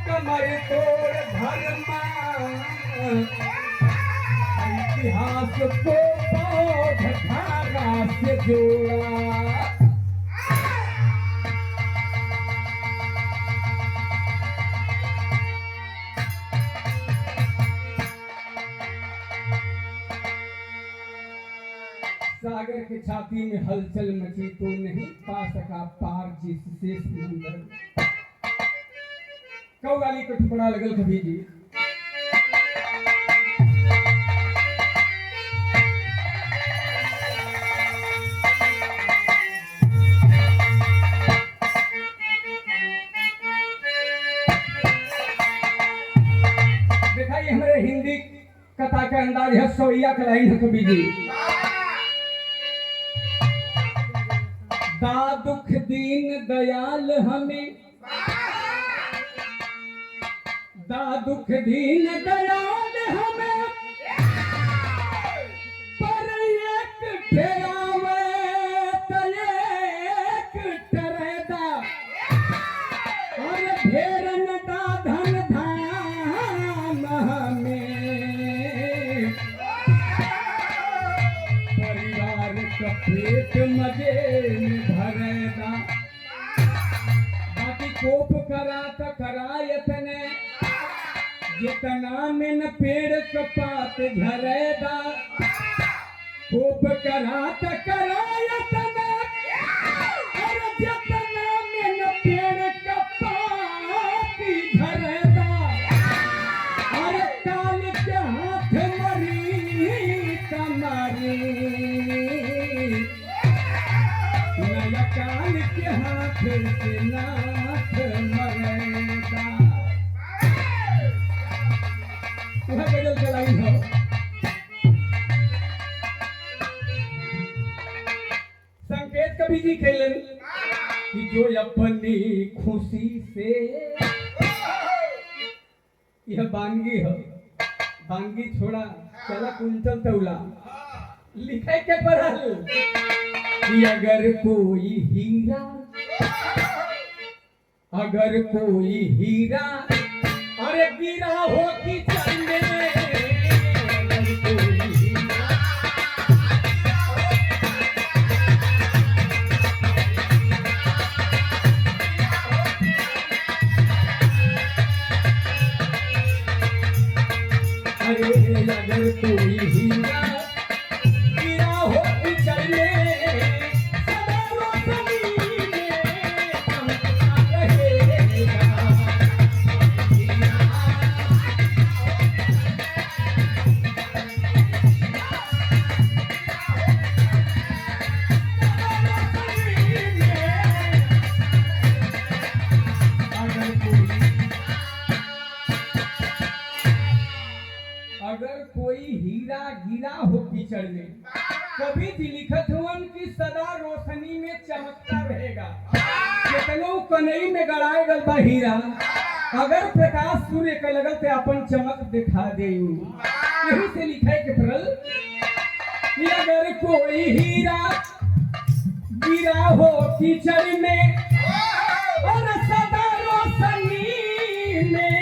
कमर तोड़ धर्मा इतिहास को बौद्ध धारा से जोड़ा। सागर के छाती में हलचल मची तो नहीं पा सका पार जिससे समंदर। कौगाली को ठुकरा लगल कभी जी। देखा ये हमारे हिंदी कथा का अंदाज है, सौरिया का लाइन है कभी जी। दा दुख दीन दयाल हमें, दा दुख दीन दयाल हमें, पर एक ठेरावे तो एक टरेदा, और ढेरन दा धन धाम हमें, परिवार का पेट मजे भरेदा। बाकी कोप करा तो करायतने, जितना में न पेड़ कपात झरेदा, कोप करा तो करायतने, और जितना में न पेड़ कपात झरेदा, और काल के हाथ मरी कमरी, नया काल के हाथ से नाथ मरेगा। वह गजल चलाई हो। संकेत कभी जी खेलन कि जो अपनी खुशी से, यह बांगी हो, बांगी छोड़ा चला कुंचल तौला, लिखे के पढ़ल कि अगर कोई हीरा, अगर कोई हीरा अरे गिरा हो कि चलने, अगर कोई हीरा, अरे अगर कोई हीरा गिरा हो कि चलने, सदा रोशनी में चमकता रहेगा। अगर कोई हीरा गिरा हो कीचड़ में, कभी भी लिखत हुवन कि सदा रोशनी में चमकता रहेगा। कितनो कनई में गड़ाए गल बा हीरा, अगर प्रकाश सूर्य के लगल ते अपन चमक दिखा दे। यही से लिखे के पड़ल कि अगर कोई हीरा गिरा हो कीचड़ में, और सदा रोशनी में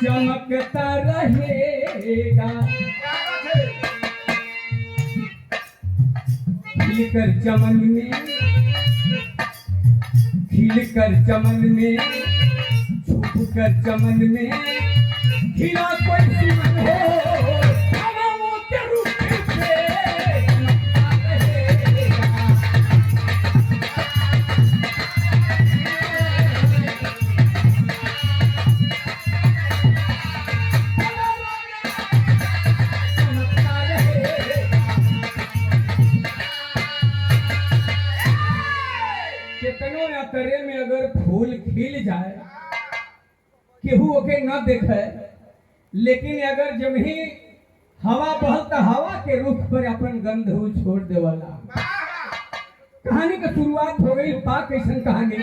चमकता रहेगा। खिलकर चमन में, खिलकर चमन में, छुपकर चमन में, खिला कोई सुमन हो, हवाओं के रुख से चमकता रहेगा। कितनों या तरे में अगर फूल खिल जाए, केहू ओके न देखे, लेकिन अगर जब ही हवा बहता, हवा के रुख पर अपन गंध छोड़ देवाला। कहानी का शुरुआत हो गई पाक ऐसन कहानी।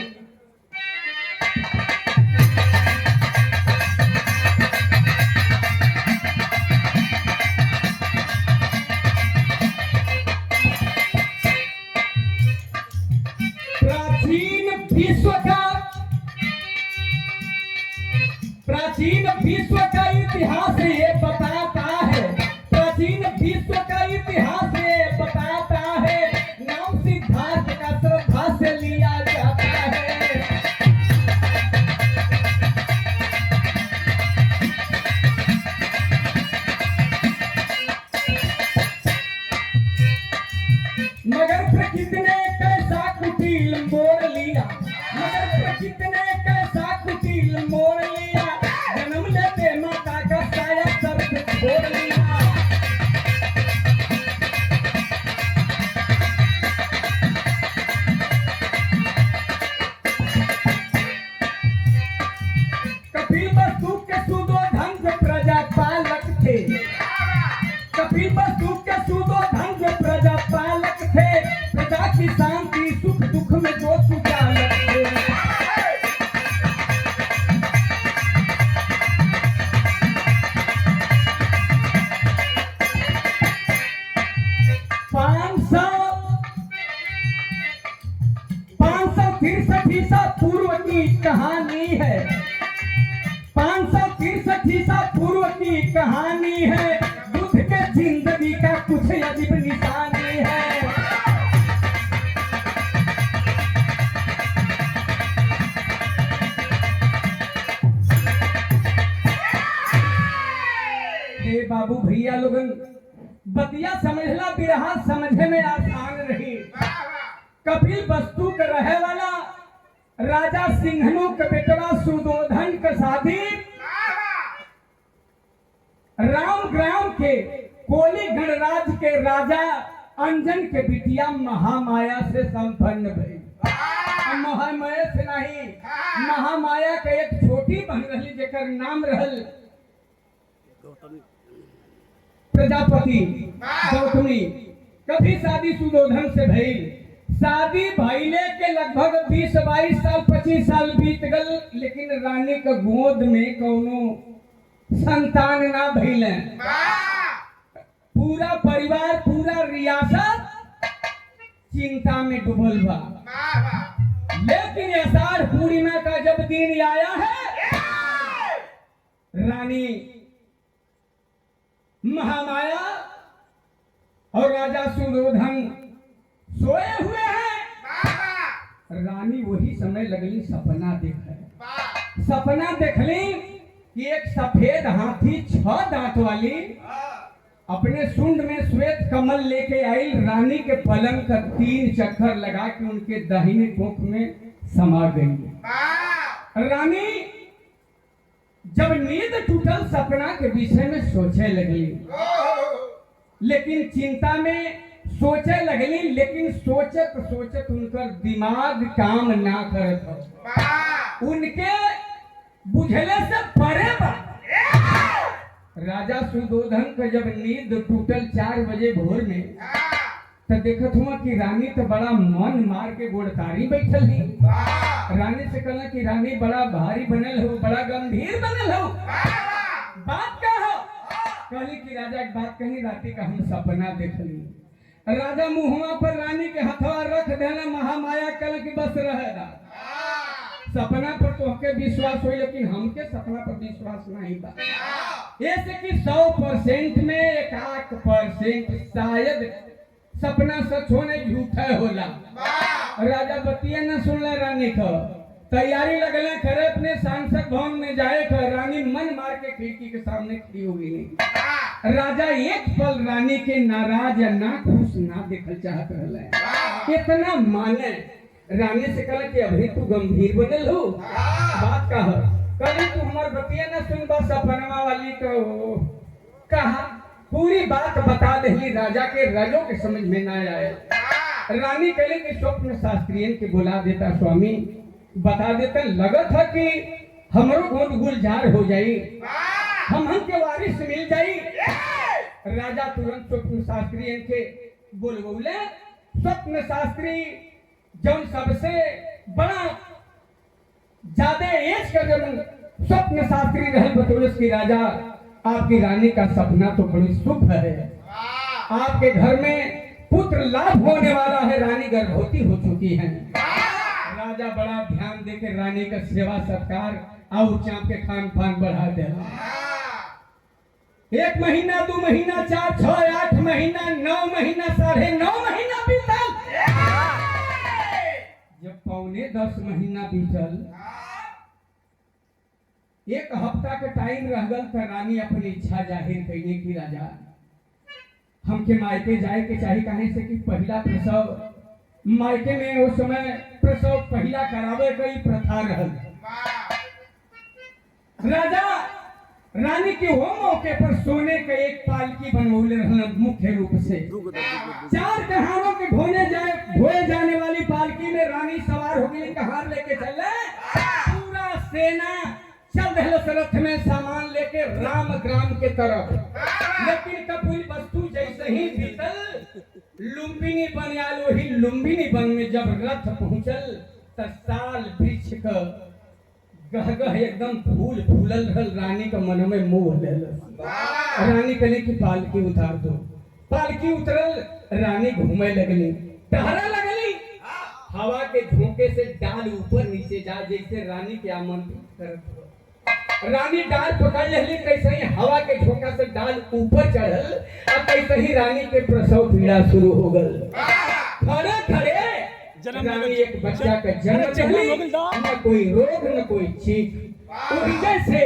प्राचीन विश्व का प्राचीन विश्व का इतिहास ये बताता है, प्राचीन विश्व का इतिहास ये बताता है, नाम सिद्धार्थ का श्रद्धा से लिया जाता है। मगर प्रकृति ने कैसा कुटिल मोड़ लिया, मगर प्रकृति ने कैसा कुटिल मोड़ लिया, जन्म लेते माता का साया सर से छोड़ लिया। कपिल वस्तु के सुदोधन जो प्रजा पालक थे, कपिल वस्तु के सुदोधन जो प्रजा पालक थे, प्रजा की शांति सुख दुख में जो सुचालक थे। पाँच सौ 563 ईसा पूर्व की कहानी है, 563 ईसा पूर्व की कहानी है, बुद्ध के जिंदगी का कुछ अजीब निशानी है। हे बाबू भैया लोगन, बतिया समझला बिरहा समझे में आसान रही। कपिल वस्तु के रहे वाला राजा सिंहनु के बेटवा सुदोधन के शादी राम ग्राम के कोली गणराज के राजा अंजन के बिटिया महामाया से संपन्न भई। महामाया से नहीं, महामाया के एक छोटी बहन रही जेकर नाम रहल प्रजापति गौतमी। कभी शादी सुदोधन से भई, शादी भइले के लगभग 20-22 साल 25 साल बीत गल, लेकिन रानी के गोद में कौनो संतान ना भइले। पूरा परिवार पूरा रियासत चिंता में डूबल बा। लेकिन आषाढ़ पूर्णिमा का जब दिन आया है, रानी महामाया और राजा सुदोधन सोए हुए हैं। रानी वही समय लगली सपना देखे। सपना देखली कि एक सफेद हाथी 6 दांत वाली अपने सुंड में श्वेत कमल लेके आई, रानी के पलंग का 3 चक्कर लगा के उनके दाहिने कोख में समा गई। रानी जब नींद टूटल सपना के विषय में सोचे लगली, लेकिन चिंता में सोचे लगली, लेकिन सोचत सोचत उनका दिमाग काम ना करत। उनके बुझले से परे बा। राजा सुदोधन का जब नींद टूटल 4 बजे भोर में, तो देखत हुआ कि रानी तो बड़ा मन मार के गोड़तारी बैठल ही। रानी से कहला कि रानी बड़ा भारी बनल हो, बड़ा गंभीर बनल हो, बात का हो? कहली कि राजा एक बात कही, राती का हम सपना देखली। राजा मुहवा पर रानी के हथवा रख देना, महामाया कल की बस रहेगा। सपना पर तोहके विश्वास हो, लेकिन हमके सपना पर विश्वास नहीं था। ऐसे कि 100% में 1% शायद सपना सच होने झूठा होला। राजा बतिया न सुनला रानी का, तैयारी लगले करे अपने सांसद भवन में जाए कर। रानी मन मार के खिड़की के सामने खड़ी हो गई। राजा एक पल रानी के नाराज या ना खुश ना देखल चाहत रहले। इतना माने रानी से कहला कि अभी तू गंभीर बनल हो, बात का है? कभी तू हमार बतिया न सुन, बस सपनवा वाली तो कहा पूरी बात बता दही। राजा के राजों के समझ में ना आए। रानी कहले कि स्वप्न शास्त्रियन के बुला देता स्वामी, बता देता, लगत है कि हमरो गोद गुलजार हो जाई, हम के वारिस मिल जाई। राजा तुरंत स्वप्न शास्त्रियन के बोले। स्वप्न शास्त्री जौन सबसे बड़ा ज्यादा एज का जब स्वप्न शास्त्री रहे, बतौलस की राजा आपकी रानी का सपना तो बड़ी शुभ है, आपके घर में पुत्र लाभ होने वाला है, रानी गर्भवती हो चुकी है। राजा बड़ा ध्यान देकर रानी का सेवा सत्कार और चाप के खान पान बढ़ा दे। 1 महीना 2 महीना 4 6 8 महीना 9 महीना 9.5 महीना बीतल। जब 9.25 महीना बीतल, 1 हफ्ता के टाइम रह गल तो रानी अपनी इच्छा जाहिर कैले कि राजा हमके मायके जाए के चाही, काहे से कि पहला प्रसव मायके में उस समय प्रसव पहला करावे गई प्रथा रहल। राजा रानी के वो मौके पर सोने के एक पालकी बनवले रहल मुख्य रूप से। 4 कहारों के ढोए जाने वाली पालकी में रानी सवार हो गई, कहार लेके चले। पूरा सेना चल रहे रथ में सामान लेके राम ग्राम के तरफ। लेकिन कपिल वस्तु जैसे ही भीतर लुम्बिनी बन आल, वही लुम्बिनी बन में जब रथ पहुंचल त साल वृक्ष का गह एकदम फूल फूलल रहल। रानी का मन में मोह ले रानी कहले कि पालकी उतार दो। पालकी उतरल, रानी घूमे लगली, टहरा लगली। हवा के झोंके से डाल ऊपर नीचे जा, जैसे रानी के आमंत्रित करत हो। रानी डाल पकड़ लेली, कैसे ही हवा के झोंका से डाल ऊपर चढ़ल। अब कैसे ही रानी के प्रसव पीड़ा शुरू हो गल। खड़े खड़े रानी एक बच्चा का जन्म दिली, न कोई रोग न कोई चीख। उनके से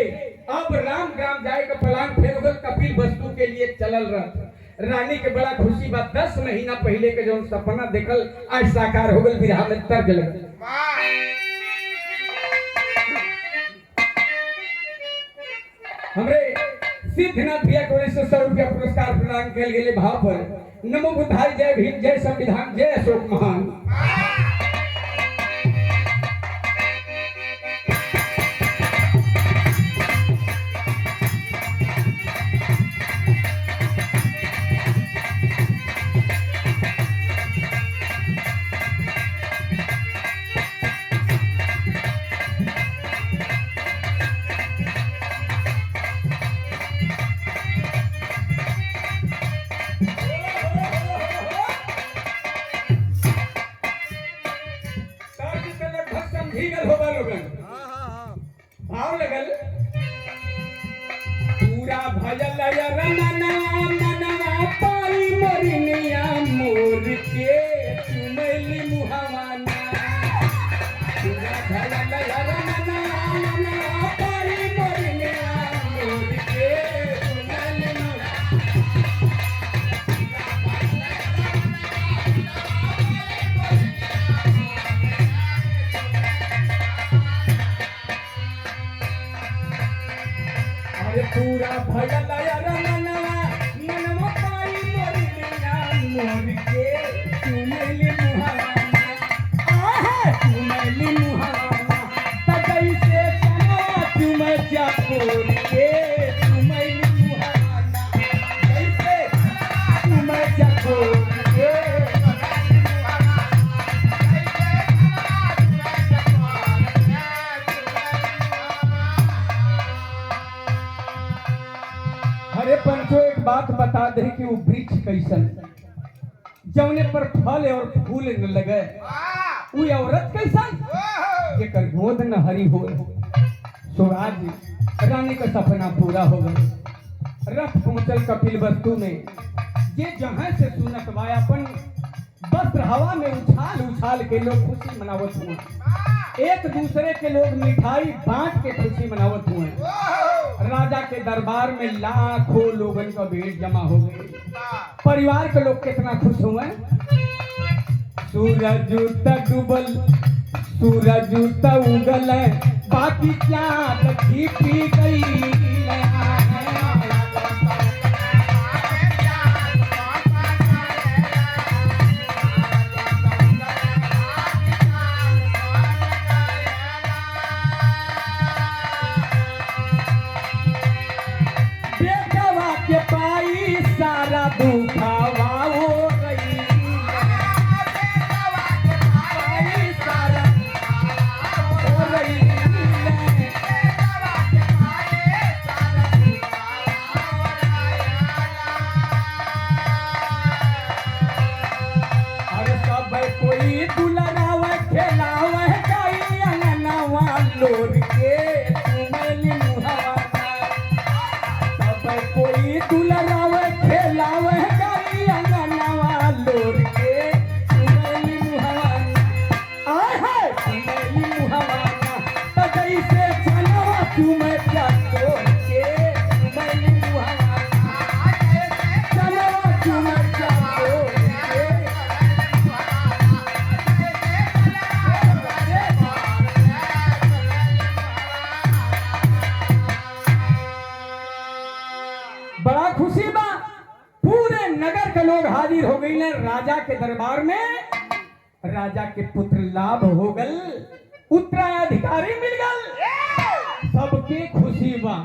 अब राम ग्राम जाए का प्लान फेल हो गल। कपिल वस्तु के लिए चलल रह। रानी के बड़ा खुशी बात 10 महीना पहले के जो सपना देखल आज साकार हो गल, विरह में तर्क लगल। हमरे सिद्धनाथ भैया को 100 रुपया पुरस्कार प्रदान किया गए भाव पर। नमो बुद्धाय, जय भीम, जय संविधान, जय अशोक महान। भाव लगल पूरा भजल रमना मनवा पाई मोरनिया मोर के चुमैली मुहावाना। पूरा भजल रमना मनवा पाई मोरनिया मोर के चुमैली पूरा भजल रमनवा मनवा पाई मोरनिया मोर के चुमैली मुहावाना। आहा चुमैली मुहावाना त कैसे चना चुमै चकोर के चुमैली मुहावाना। कैसे चुमै चकोर के पंचो एक बात बता दे कि वो वृक्ष कैसन जौने पर फल और फूल न लगे, वो औरत कैसन जेकर गोद न हरी हो। स्वराज रानी का सपना पूरा हो गया। रथ पहुंचल कपिल वस्तु में। ये जहां से सुनत बा अपन वस्त्र हवा में उछाल उछाल के लोग खुशी मनावत हुए। एक दूसरे के लोग मिठाई बांट के खुशी मनावत हुए। राजा के दरबार में लाखों लोगन का भीड़ जमा हो गई। परिवार के लोग कितना खुश हुए। सूरज डूबल सूरज उगल बाकी चाँद छिपी गई। के पाई सारा दुखावा हो गई। पाई सारा हो गई। हाजिर हो गई ने राजा के दरबार में। राजा के पुत्र लाभ हो गल, उत्तराधिकारी मिल गल, सबके खुशी बा।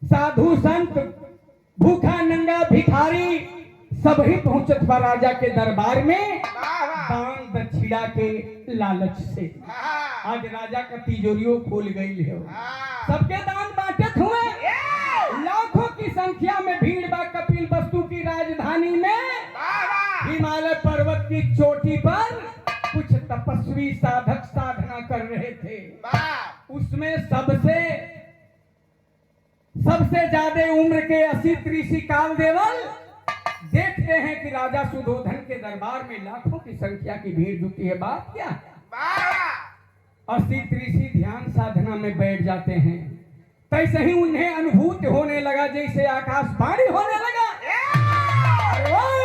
साधु संत, भूखा नंगा भिखारी सब ही पहुंचत बा राजा के दरबार में दान दक्षिणा के लालच से। आज राजा का तिजोरियों खोल गई है, सबके दान बांटत हुए। लाखों की संख्या में भीड़ बा कपिल वस्तु की राजधानी में। हिमालय पर्वत की चोटी पर कुछ तपस्वी साधक साधना कर रहे थे। उसमें सबसे ज्यादा उम्र के असित ऋषि कालदेवल देखते हैं कि राजा सुधोधन के दरबार में लाखों की संख्या की भीड़ जुटी है। बात क्या है? असित ऋषि ध्यान साधना में बैठ जाते हैं। तैसे ही उन्हें अनुभूति होने लगा जैसे आकाशवाणी होने लगा।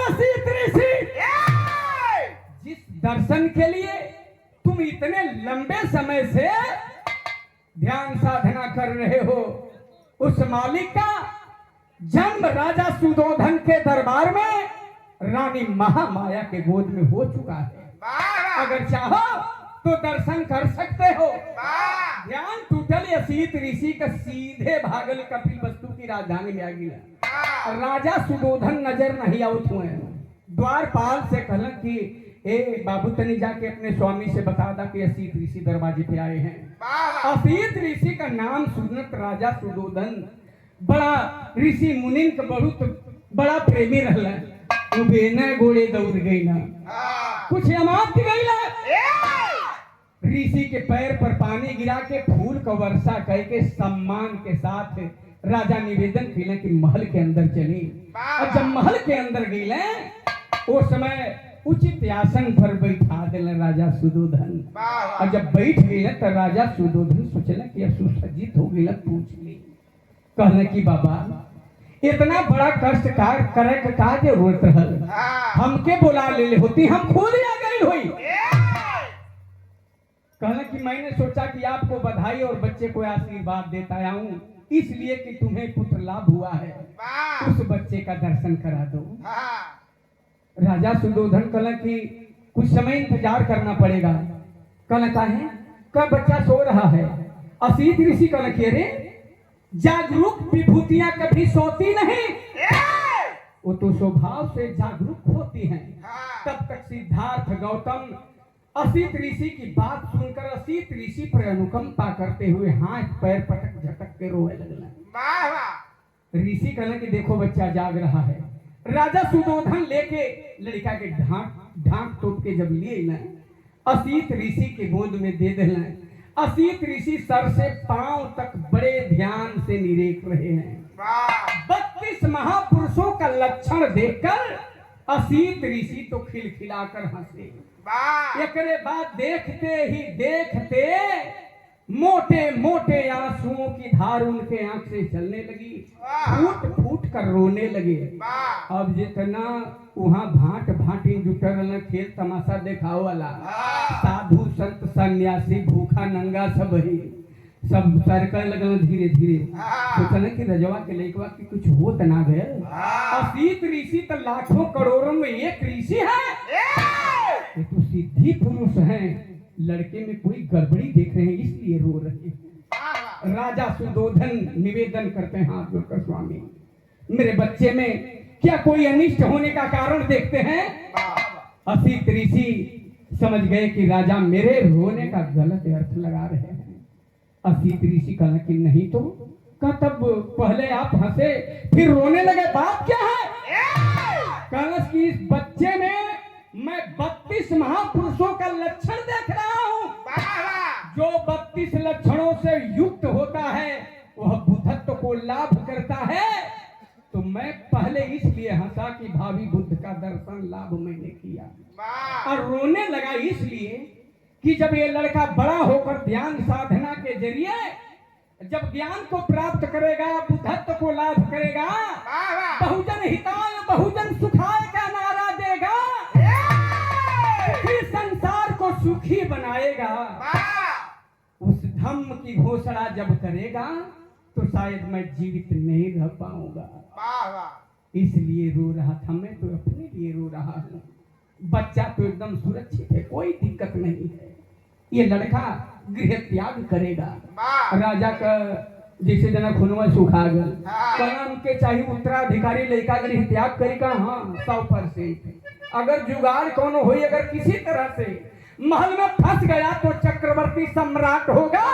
असित ऋषि, जिस दर्शन के लिए तुम इतने लंबे समय से ध्यान साधना कर रहे हो, उस मालिक का जन्म राजा सुधोधन के दरबार में रानी महामाया के गोद में हो चुका है। अगर चाहो तो दर्शन कर सकते हो। ध्यान टूटल असित ऋषि का सीधे भागल कपिल वस्तु की राजधानी में आ गया। राजा सुधोधन नजर नहीं आउत हुए। द्वारपाल से कहलन कि ए बाबू तनी जाके अपने स्वामी से बता दा कि असित ऋषि दरवाजे पे आए हैं। असित ऋषि का नाम सुनत राजा सुधोधन बड़ा ऋषि मुनिन का बहुत बड़ा प्रेमी रहला। वो बेना गोड़े दौड़ गई ना, कुछ अमात गई ना। ऋषि के पैर पर पानी गिरा के फूल का वर्षा करके सम्मान के साथ राजा निवेदन किले कि महल के अंदर चली। और जब महल के अंदर गई उस समय उचित आसन पर बैठा दिले राजा सुधोधन। और जब बैठ गई तो राजा सुधोधन सोचला कि अब सुसज्जित हो गई, पूछ ली। कहने की बाबा इतना बड़ा कष्ट करे का जरूरत रहल, हमके बुला ले होती, हम खुद आ गई हुई। कहने की मैंने सोचा कि आपको बधाई और बच्चे को आशीर्वाद देता आऊं, इसलिए कि तुम्हें पुत्र लाभ हुआ है, उस बच्चे का दर्शन करा दो। राजा सुधोधन कहला कि कुछ समय इंतजार करना पड़ेगा। कहला काहे? का बच्चा सो रहा है। असित ऋषि कहला कि अरे जागरूक विभूतियां कभी सोती नहीं, वो तो स्वभाव से जागरूक होती हैं। तब तक सिद्धार्थ गौतम असित ऋषि की बात सुनकर असित ऋषि पर अनुकंपा करते हुए हाथ पैर पटक झटक के रोए लगला। ऋषि कहने कि देखो बच्चा जाग रहा है। राजा सुधोधन लेके लड़का के ढांक तोप के जब लिए ना असित ऋषि के गोद में दे देना। असित ऋषि सर से पांव तक बड़े ध्यान से निरेख रहे हैं। 32 महापुरुषों का लक्षण देखकर असित ऋषि तो खिलखिलाकर हंसे। एकरे बाद देखते ही देखते मोटे मोटे आंसुओं की धार उनके आंख से चलने लगी, फूट फूट कर रोने लगे। अब जितना वहाँ भांट भांटी जुटल खेल तमाशा देखाओ वाला, साधु संत सन्यासी भूखा नंगा सब ही सब सरकने लगल धीरे धीरे। सोचने की रजवा के लइकवा की कुछ होत ना गए। असित ऋषि तो लाखों करोड़ों में एक ऋषि है, ये तो सिद्धि पुरुष हैं, लड़के में कोई गड़बड़ी देख रहे हैं इसलिए रो रहे हैं। राजा सुधोधन निवेदन करते हैं हाथ जोड़कर, स्वामी मेरे बच्चे में क्या कोई अनिष्ट होने का कारण देखते हैं? असित ऋषि समझ गए कि राजा मेरे रोने का गलत अर्थ लगा रहे हैं। असित ऋषि कहा कि नहीं तो का तब पहले आप हंसे फिर रोने लगे, बात क्या है? कलश की इस बच्चे में मैं 32 महापुरुषों का लक्षण देख रहा हूँ। जो 32 लक्षणों से युक्त होता है वह बुद्धत्व को लाभ करता है। तो मैं पहले इसलिए हंसा कि भावी बुद्ध का दर्शन लाभ मैंने किया, और रोने लगा इसलिए कि जब ये लड़का बड़ा होकर ध्यान साधना के जरिए जब ज्ञान को प्राप्त करेगा, बुद्धत्व को लाभ करेगा, बहुजन हिताय बहुजन सुखाय का नारा देगा, फिर संसार को सुखी बनाएगा, उस धम्म की घोषणा जब करेगा तो शायद मैं जीवित नहीं रह पाऊंगा। इसलिए रो रहा था। मैं तो अपने लिए रो रहा हूँ। बच्चा तो एकदम सुरक्षित है, कोई दिक्कत नहीं है। ये लड़का गृह त्याग करेगा। राजा का जैसे जनक हुनवा सुखा गल कलम के चाहिए उत्तराधिकारी लड़का गृह त्याग करेगा। हाँ 100%। अगर जुगाड़ कौन हो, अगर किसी तरह से महल में फंस गया तो चक्रवर्ती सम्राट होगा,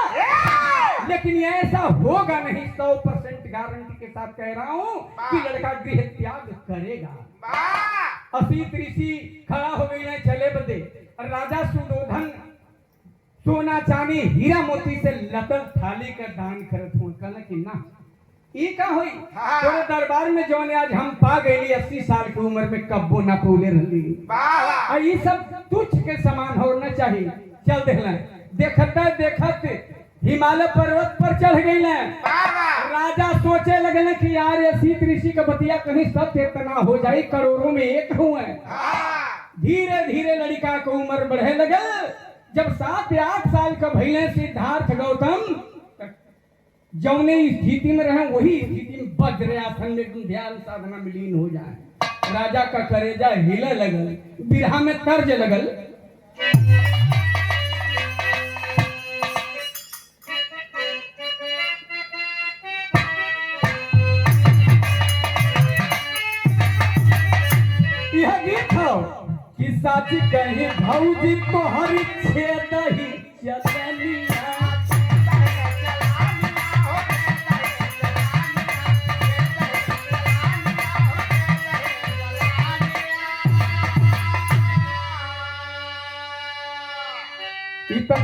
लेकिन ये ऐसा होगा नहीं। 100% गारंटी के साथ कह रहा हूँ कि लड़का गृह त्याग करेगा। असीत ऋषि खड़ा हो गई है चले बदे। राजा सुदोधन सोना चांदी हीरा मोती से लतल थाली का दान करत हूँ। कहना कि ना ई का होई तोरे दरबार में जौन आज हम पा गई 80 साल की उम्र में कब्बो ना पौले रही। ये सब तुच्छ के समान होना चाहिए। चल देखला देखत हिमालय पर्वत पर चढ़ गई। राजा सोचे लगे कि यार असीत ऋषि का बतिया कहीं सत्य इतना हो जाए, करोड़ों में एक हुए। धीरे धीरे लड़का को उम्र बढ़े लगे। जब 7 या 8 साल का भइले सिद्धार्थ गौतम जौने स्थिति में रहे वही स्थिति में वज्रासन में ध्यान साधना में लीन हो जाए। राजा का करेजा हिले लगल, बिरहा में तर्ज लगल। यह गीत हो कि साची कहीं भौजी तोहरी छेद ही चलनिया।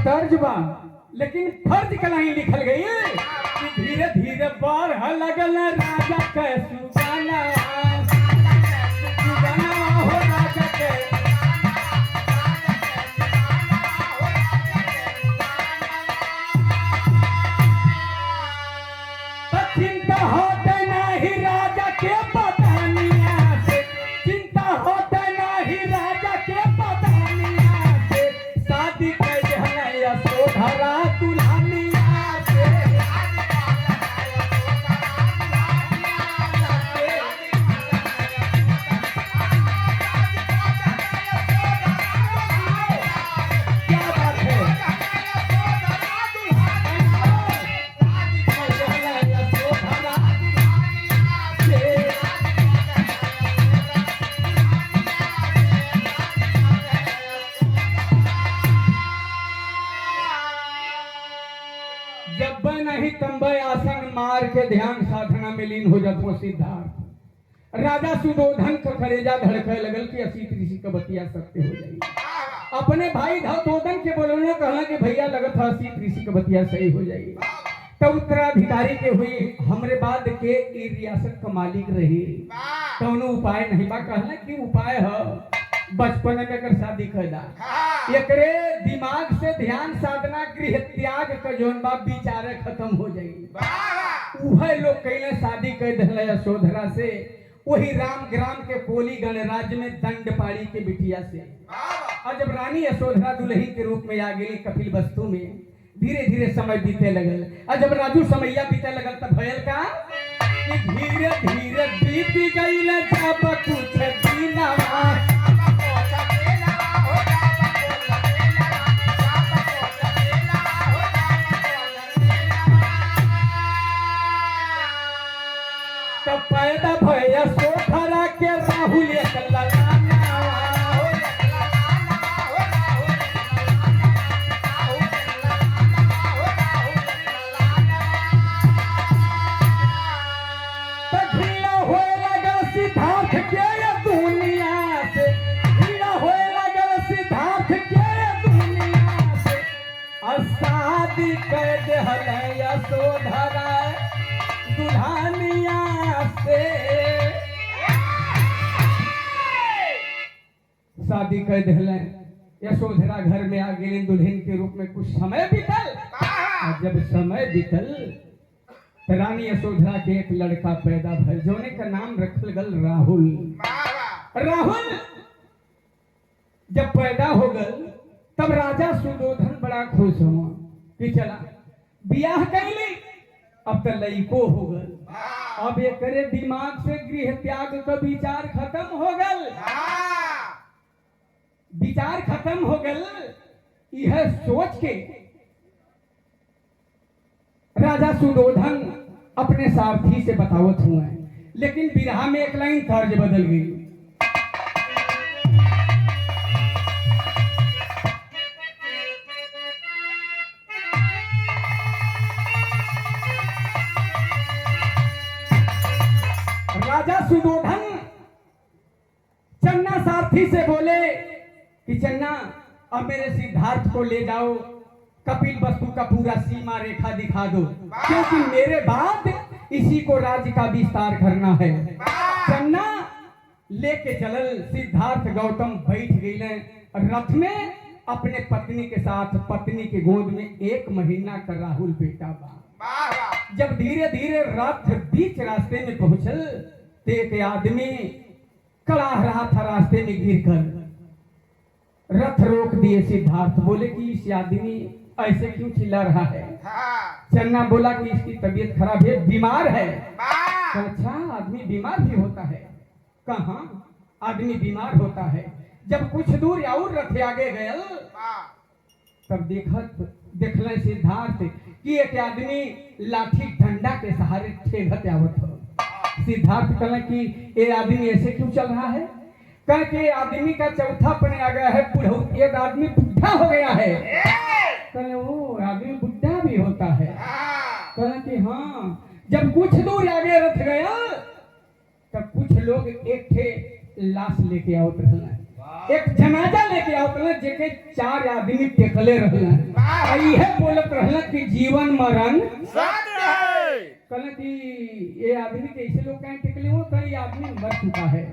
तर्ज बा लेकिन फर्ज कहीं लिखल गई कि धीरे धीरे बढ़ लगल राजा के सुगाना हो राजा के। चिंता होते नहीं राजा के पतानिया से, चिंता होते नहीं राजा के पतानिया से। शादी यशोधरा दुल्हनिया से, क्या बात है। जब नहीं तंबे आसन मार के ध्यान साधना में लीन हो जातो सिद्धार्थ। राजा सुदोधन का करेजा धड़के लगल कि असीत ऋषि का बतिया सत्य हो जाएगी। अपने भाई धौतोदन के बोलने कहला कि भैया लगत है असीत ऋषि का बतिया सही हो जाएगी। तब उत्तराधिकारी के हुई हमरे बाद के रियासत का मालिक रही, कौनो उपाय नहीं बा। कहला कि उपाय है बचपन में कर शादी कर दा। एकरे दिमाग से ध्यान साधना गृह त्याग का जोन बा विचारे खत्म हो जाएगी। वह लोग कहले शादी कर दिला यशोधरा से, वही राम ग्राम के पोली गणराज्य में दंड पाड़ी के बिटिया से। और जब रानी यशोधरा दुल्ही के रूप में आ गई कपिल वस्तु में, धीरे धीरे समय बीते लगल। और जब राजू समैया बीते लगल तब भयल का कि धीरे धीरे बीत गई जब कुछ दिनवा। तब पैदा भैया यशोधरा के राहुल सिद्धार्थ के दुनिया से, होए लगल सिद्धार्थ के दुनिया से। शादी कर दिहल यशोधरा दुल्हनिया से। शादी कर दिहले यशोधरा घर में आ गई दुल्हन के रूप में। कुछ समय बीतल और जब समय बीतल तो रानी यशोधरा के एक लड़का पैदा भल जोने का नाम रखल गल राहुल। राहुल जब पैदा हो गल तब राजा सुदोधन बड़ा खुश हुआ कि चला बियाह कर ली अब तो लइको हो गल, अब एकरे दिमाग से गृह त्याग का विचार खत्म हो गल, विचार खत्म हो गल। यह सोच के राजा सुदोधन अपने सारथी से बतावत हुए, लेकिन बिरहा में एक लाइन तर्ज बदल गई। राजा सुदोधन चन्ना सारथी से बोले कि चन्ना अब मेरे सिद्धार्थ को ले जाओ, कपिल वस्तु का पूरा सीमा रेखा दिखा दो, क्योंकि मेरे बाद इसी को राज्य का विस्तार करना है। चन्ना लेके चलल, सिद्धार्थ गौतम बैठ गए रथ में अपने पत्नी के साथ, पत्नी के गोद में 1 महीना का राहुल बेटा बा। जब धीरे धीरे रथ बीच रास्ते में पहुंचल तो एक आदमी खड़ा रहा था रास्ते में, गिरकर रथ रोक दिए। सिद्धार्थ बोले कि इस आदमी ऐसे क्यों चिल्ला रहा है? चन्ना बोला कि इसकी तबीयत खराब है, बीमार है। तो अच्छा, आदमी बीमार भी होता है? कहाँ आदमी बीमार होता है? जब कुछ दूर और रथ आगे गए तब देखल सिद्धार्थ कि एक आदमी लाठी डंडा के सहारे ठेलत आवत हो। सिद्धार्थ कहला कि ये आदमी ऐसे क्यों चल रहा है? कह के आदमी का चौथा पने आ गया है, बुढ़ऊ, एक आदमी बुढ़ा हो गया है। कहले वो आदमी बुढ़ा भी होता है? कहला कि हाँ। जब कुछ दूर आगे रथ गया तब कुछ लोग एक थे लाश लेके आवत रहना, एक जनाजा लेके आवत रहना, जेके 4 आदमी टेकले रहना। यह बोलत रहना कि जीवन मरण सत्य है। कहला कि ये आदमी के ऐसे लोग कहीं टेकले हो, कहीं आदमी मर चुका है।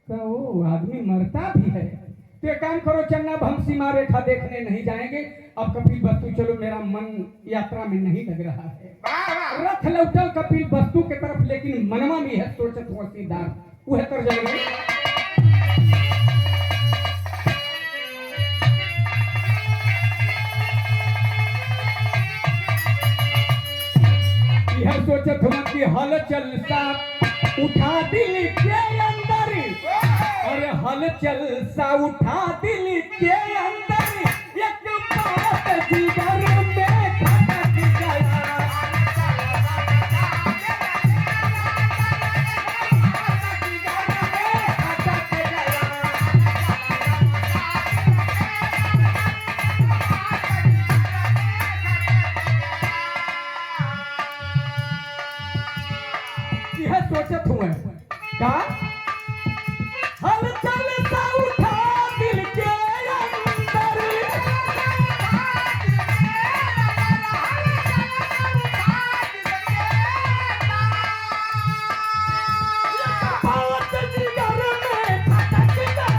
वो आदमी मरता भी है। तो एक काम करो चन्ना, हम सीमा रेखा देखने नहीं जाएंगे, अब कपिल वस्तु चलो, मेरा मन यात्रा में नहीं लग रहा है। रथ लौटल कपिल वस्तु के तरफ, लेकिन मनवा में है सोचत हुआ सिद्धार्थ वह कर जाएंगे। यह सोचत हुआ कि हल चल सा उठा दिल के अंदर, और हल चल सा उठा दिल के अंदर, एक बात जिगर में खटक गया। यह सोचत हुए का हल चलता उठा दिल के अंदर, बात जिगर में खटक गया।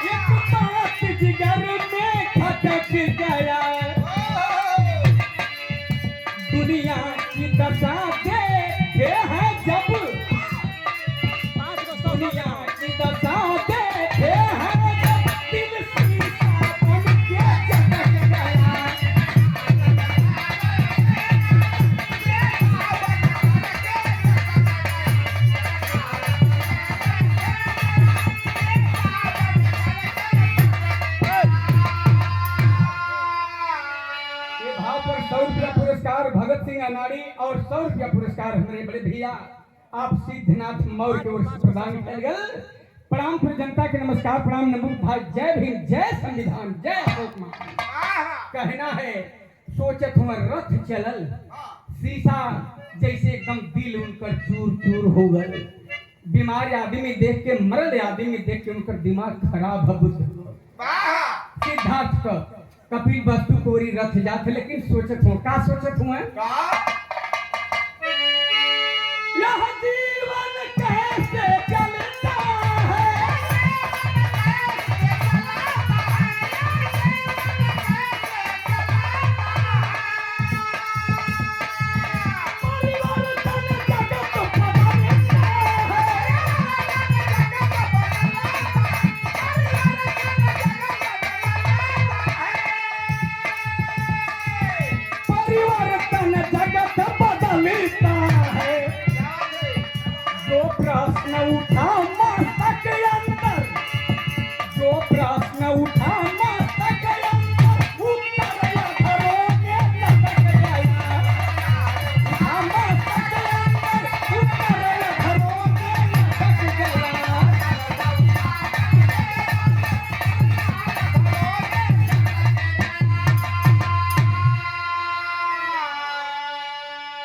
एक बात जिगर में खटक गया, दुनिया की दशा देखे है जब, दुनिया की दशा देखे है जब, दिल शीशा बन के चटक गया। ये भाव पर 100 रुपया पुरस्कार भगत सिंह अनाड़ी और 100 रुपया पुरस्कार हमारे बड़े भैया आप सिद्धनाथ मौर्य की ओर से प्रदान किया गया। प्रणाम फिर जनता के, नमस्कार, प्रणाम, नमो भाई, जय भीम, जय संविधान, जय अशोक मान। कहना है सोचत हुआ रथ चलल, शीशा जैसे एकदम दिल उनकर चूर चूर हो गए। बीमार आदमी देख के, मरल आदमी देख के उनका दिमाग खराब है। बुद्ध सिद्धार्थ का कपिल वस्तु कोरी रथ जाते, लेकिन सोचत हूँ का सोचत हूँ यह जीवन कैसे चलता है, परिवर्तन जगत बदलता है। प्रश्न उठा मस्तक के अंदर, जो प्रश्न उठा मस्तक के अंदर, उत्तर अधरोगे लटक गया। हाँ, मस्तक के अंदर उत्तर अधरोगे लटक गया।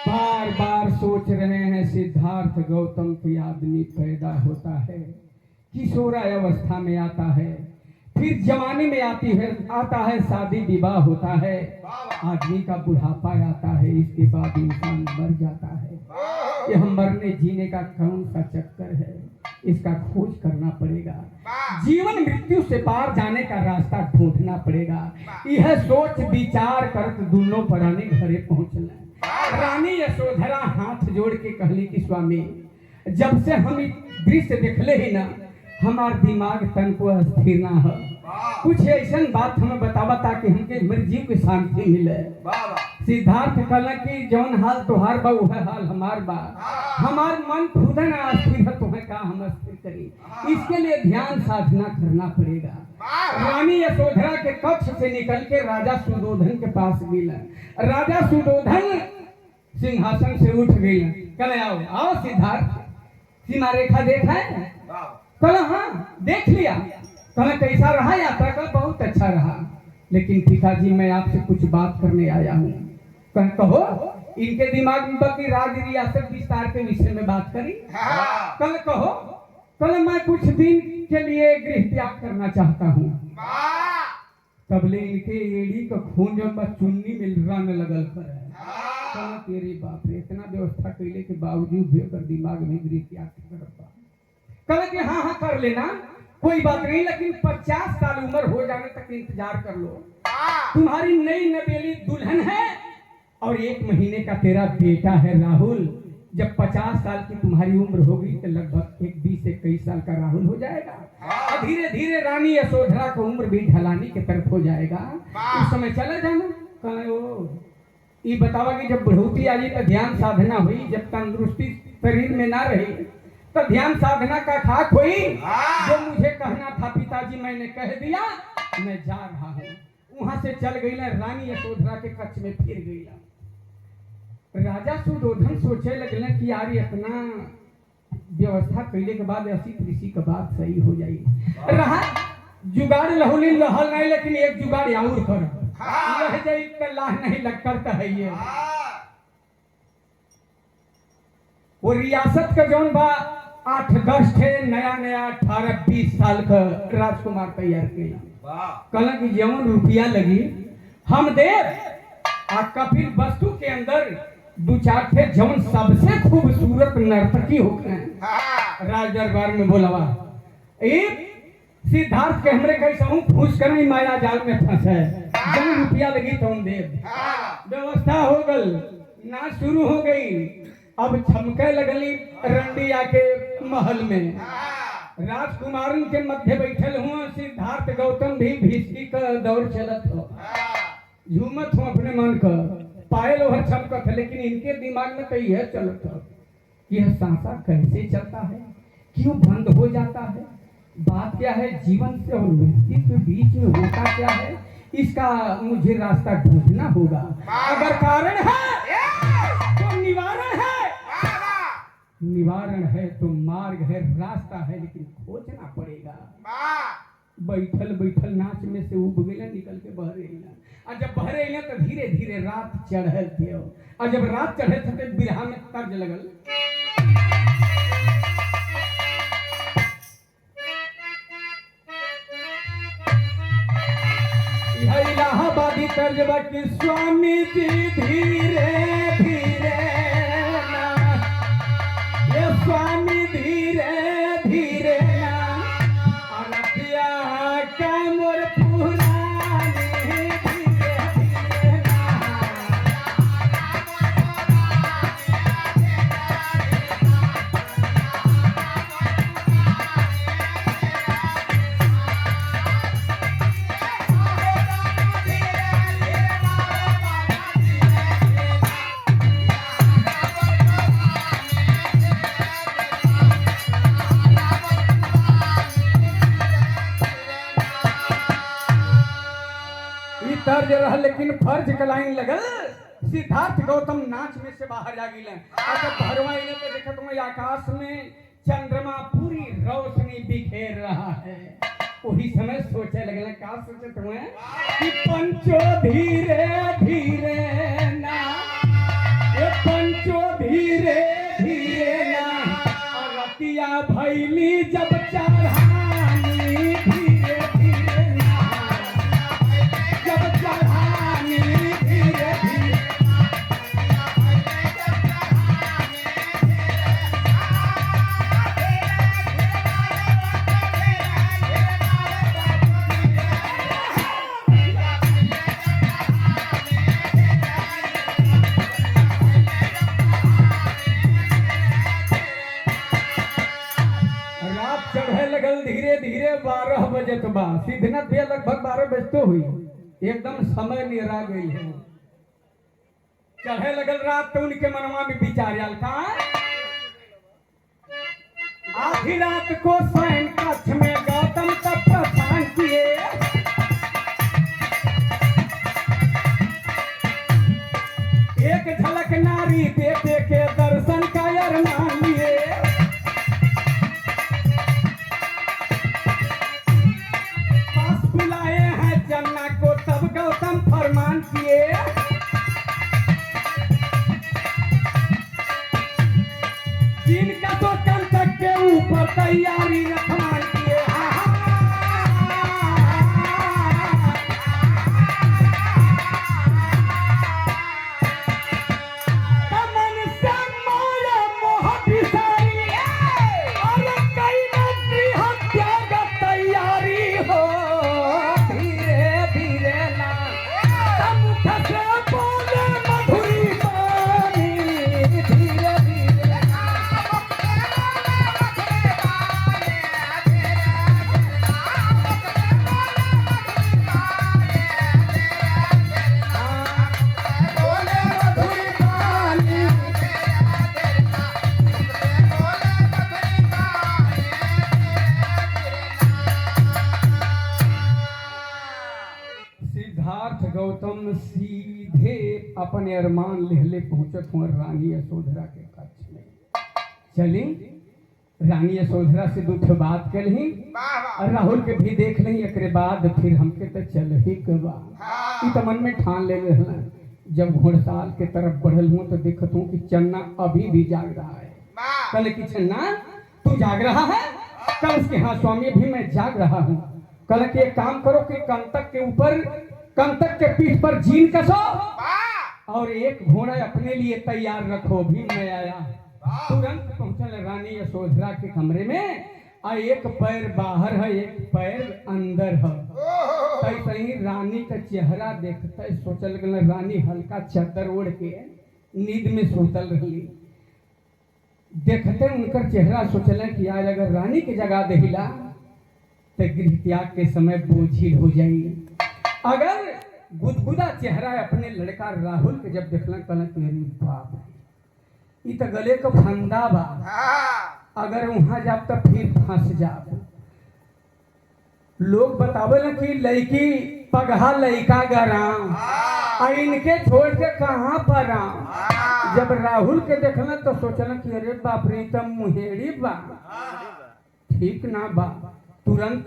बार बार सोच रहे हैं सिद्धार्थ गौतम की आदमी पैदा होता है, किशोरावस्था में आता है, फिर जवानी में आता है, शादी विवाह होता है, आदमी का बुढ़ापा आता है, इसके बाद इंसान मर जाता है। ये हम मरने जीने का कौन सा चक्कर है, इसका खोज करना पड़ेगा। जीवन मृत्यु से पार जाने का रास्ता ढूंढना पड़ेगा। यह सोच विचार कर दोनों प्राणी घरे पहुंचना। रानी यशोधरा हाथ जोड़ के कहली कि स्वामी, जब से हम दृश्य देखले ही ना, हमार दिमाग तन को स्थिर ना है। कुछ ऐसा बात हमें बतावा ताकि हमके मेरे जीव की शांति मिले। सिद्धार्थ कहला कि जौन हाल तुहार बा वह हाल हमार बा, हमार मन खुद ना स्थिर है, तुम्हें का हम स्थिर करी, इसके लिए ध्यान साधना करना पड़ेगा। रानी यशोधरा के कक्ष से निकल के राजा सुदोधन के पास मिला। राजा सुदोधन सिंहासन से उठ गई, कल आओ आओ सिद्धार्थ, सीमा रेखा देखा है? कल हाँ देख लिया। कल कैसा रहा यात्रा? कल बहुत अच्छा रहा, लेकिन पिताजी मैं आपसे कुछ बात करने आया हूँ। कहो। इनके दिमाग में बाकी राज रियासत विस्तार के विषय में बात करी। कल कहो। कल मैं कुछ दिन के लिए गृह त्याग करना चाहता हूँ। तबले इनके एड़ी का खून जो चुन्नी में रंग लगल पर है। तेरे बाप रे, इतना व्यवस्था कैले के बावजूद भी अगर दिमाग में गृह त्याग करता। कल के हाँ हाँ कर लेना, कोई बात नहीं, लेकिन 50 साल उम्र हो जाने तक इंतजार कर लो। तुम्हारी नई नवेली दुल्हन है और 1 महीने का तेरा बेटा है राहुल। जब 50 साल की तुम्हारी उम्र होगी तो लगभग 20-21 साल का राहुल हो जाएगा और धीरे धीरे रानी यशोधरा का उम्र भी ढलानी की तरफ हो जाएगा। उस समय चला जाना। ये बतावा कि जब बढ़ोती आई तो ध्यान साधना हुई, जब तंदुरुस्ती शरीर में ना रही तो ध्यान साधना का खाक हुई। जो मुझे कहना था पिताजी मैंने कह दिया, मैं जा रहा हूँ। वहां से चल गई ना, रानी यशोधरा के कक्ष में फिर गई। राजा सुदोधन सोचे लगल कि यार इतना व्यवस्था कैले के बाद ऐसी कृषि के बात सही हो जाएगी। रहा जुगाड़ लहुली लहल नहीं, लेकिन एक जुगाड़ और कर रह जाए तो लाह नहीं लग करता है। ये वो रियासत का जौन बा 8 अगस्त है, नया नया 18-20 साल का राजकुमार तैयार किया। कहला कि जौन रुपया लगी हम दे। कपिल वस्तु के अंदर 2-4 थे जौन सबसे खूबसूरत नर्तकी होके राज दरबार में बोलावा। एक सिद्धार्थ के हमरे कैसा हूँ फूस कर नहीं, माया जाल में फंसे। जब रुपया लगी तो हम दे। व्यवस्था हो गल ना, शुरू हो गई। अब छमके लगली रंडिया के महल में। राजकुमारन के मध्य बैठल हुआ सिद्धार्थ गौतम भी भीष्टी का दौर चलत हो, झूमत हो अपने मन का, पायल ओहर छमकत है। लेकिन इनके दिमाग में तो यह चलत हो यह सांसा कैसे चलता है, क्यों बंद हो जाता है, बात क्या है, जीवन से और मृत्यु के बीच में होता क्या है, इसका मुझे रास्ता ढूंढना होगा। अगर कारण है तो निवारण है, निवारण है तो मार्ग है, रास्ता है, लेकिन खोजना पड़ेगा। बैठल बैठल नाच में से उब गए, निकल के बहरे और जब बहरे तो धीरे धीरे रात चढ़ल थे। और जब रात चढ़े थे तो बिरहा में तर्ज लगल। इलाहाबादी तर्ज बाकी स्वामी जी धीरे धीरे ना, ये स्वामी धीरे धीरे ना, अरतिया का मोर पुरानी धीरे धीरे ना। फर्ज रहा, लेकिन फर्ज का लाइन लगल। सिद्धार्थ गौतम नाच में से बाहर जा गिले। जब भरवा इने तो देखत हूँ आकाश में चंद्रमा पूरी रोशनी बिखेर रहा है। वही समय सोचे लगल, का सोचत हुए कि पंचो धीरे धीरे ना, ये पंचो धीरे धीरे ना, रतिया भैली जब चढ़ानी धीरे धीरे ना, जब चढ़ानी धीरे धीरे। धीरे धीरे 12 बजे तो बा सिद्धनाथ भैया लगभग 12 बजते हुई एकदम समय निरा गई है। चढ़े लगल रात तो उनके मनवा में विचार आल का, आधी रात को शयन कक्ष में गौतम तब प्रस्थान किए। एक झलक नारी देते के दर्शन का अरमान लिए। जन्ना को तब गौतम फरमान किए। जिनका तो कंटक के ऊपर तैयारी रखमान किए। मन से मोरे मोह बिसारी और कई नौकरी हत्या का तैयारी हो। सिद्धार्थ गौतम सीधे अपने अरमान लेहले पहुंचत हुए रानी यशोधरा के कक्ष में। चली रानी यशोधरा से दो बात कर ली और राहुल के भी देख ली। एक बाद फिर हमके तो चल ही के बा तो मन में ठान ले रहा। जब घोड़साल के तरफ बढ़ल हूँ तो देखत हूँ कि चन्ना अभी भी जाग रहा है। कल की चन्ना तू जाग रहा है? कल उसके हाँ स्वामी अभी मैं जाग रहा हूँ। कल के एक काम करो कि कंटक के ऊपर, कंटक के पीठ पर जीन कसो और एक घोड़ा अपने लिए तैयार रखो। भी मैं आया। तुरंत पहुंचल रानी यशोधरा के कमरे में। और एक पैर बाहर है, एक पैर अंदर है। ऐसे ही रानी का चेहरा देखते सोचल गल रानी हल्का चादर ओढ़ के नींद में सोतल रही। देखते उनका चेहरा सोचल कि आज अगर रानी की जगह दहिला तो गृह त्याग के समय बोझिल हो जाई। अगर गुदगुदा चेहरा अपने लड़का राहुल के जब देखल कहल तेरी बाप ये तो गले का फंदा बा, अगर वहां जाब तो फिर फंस जाब। लोग बतावल कि लड़की पगहा लड़का गराम और इनके छोड़ के कहाँ पर आम। जब राहुल के देखल तो सोचल कि अरे बाप रे तब मुहेड़ी बा, ठीक ना बा। तुरंत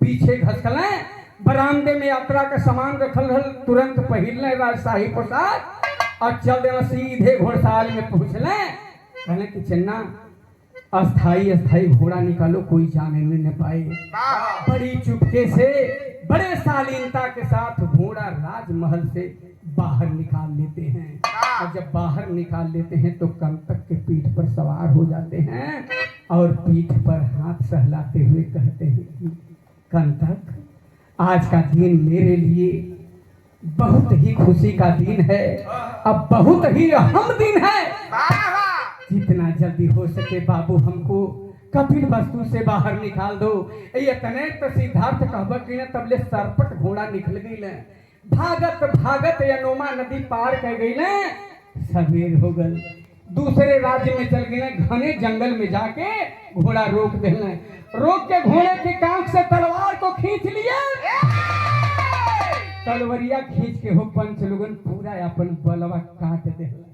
पीछे घसकल बरामदे में यात्रा का सामान रखल रहल, तुरंत पहिरले राजशाही पोशाक और चल देना सीधे घोड़साल में पहुंचले। कहले कि चन्ना अस्थाई घोड़ा निकालो, कोई जाने में न पाए। बड़ी चुपके से बड़े शालीनता के साथ घोड़ा राजमहल से बाहर निकाल लेते हैं। और जब बाहर निकाल लेते हैं तो कंटक के पीठ पर सवार हो जाते हैं और पीठ पर हाथ सहलाते हुए कहते हैं कि कंटक आज का दिन मेरे लिए बहुत ही खुशी का दिन है, अब बहुत ही अहम दिन है। जितना जल्दी हो सके बाबू हमको कपिल वस्तु से बाहर निकाल दो। ये तने तो सिद्धार्थ कहबक कि तबले सरपट घोड़ा निकल गई। भागत भागत यनोमा नदी पार कर गई। सवेर हो गल, दूसरे राज्य में चल गए। घने जंगल में जाके घोड़ा रोक देना, रोक के घोड़े के कांख से तलवार को खींच लिया। तलवरिया खींच के हो पंच लोगन पूरा अपन बलवा काट देला,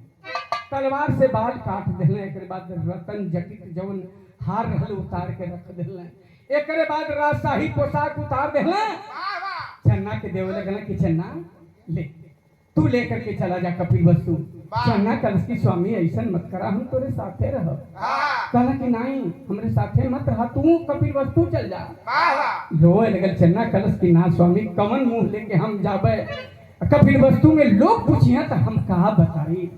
तलवार से बाल काट देला। एक बाद रतन जटित जवन हार रहल उतार के रख देला। एक बाद राजशाही पोशाक उतार देला। चन्ना के देवे लगला कि चन्ना ले, तू लेकर के चला जा कपिल वस्तु। चन्ना कलश की स्वामी ऐसा मत करा, हम तोरे साथे रह। कहला कि नहीं हमरे साथे मत रहा, तू कपिल वस्तु चल जा। रोए लगल चन्ना कलश की ना स्वामी, कमन मुंह लेके हम जाबे कपिल वस्तु में लोग पूछिया तो हम कहा बताई,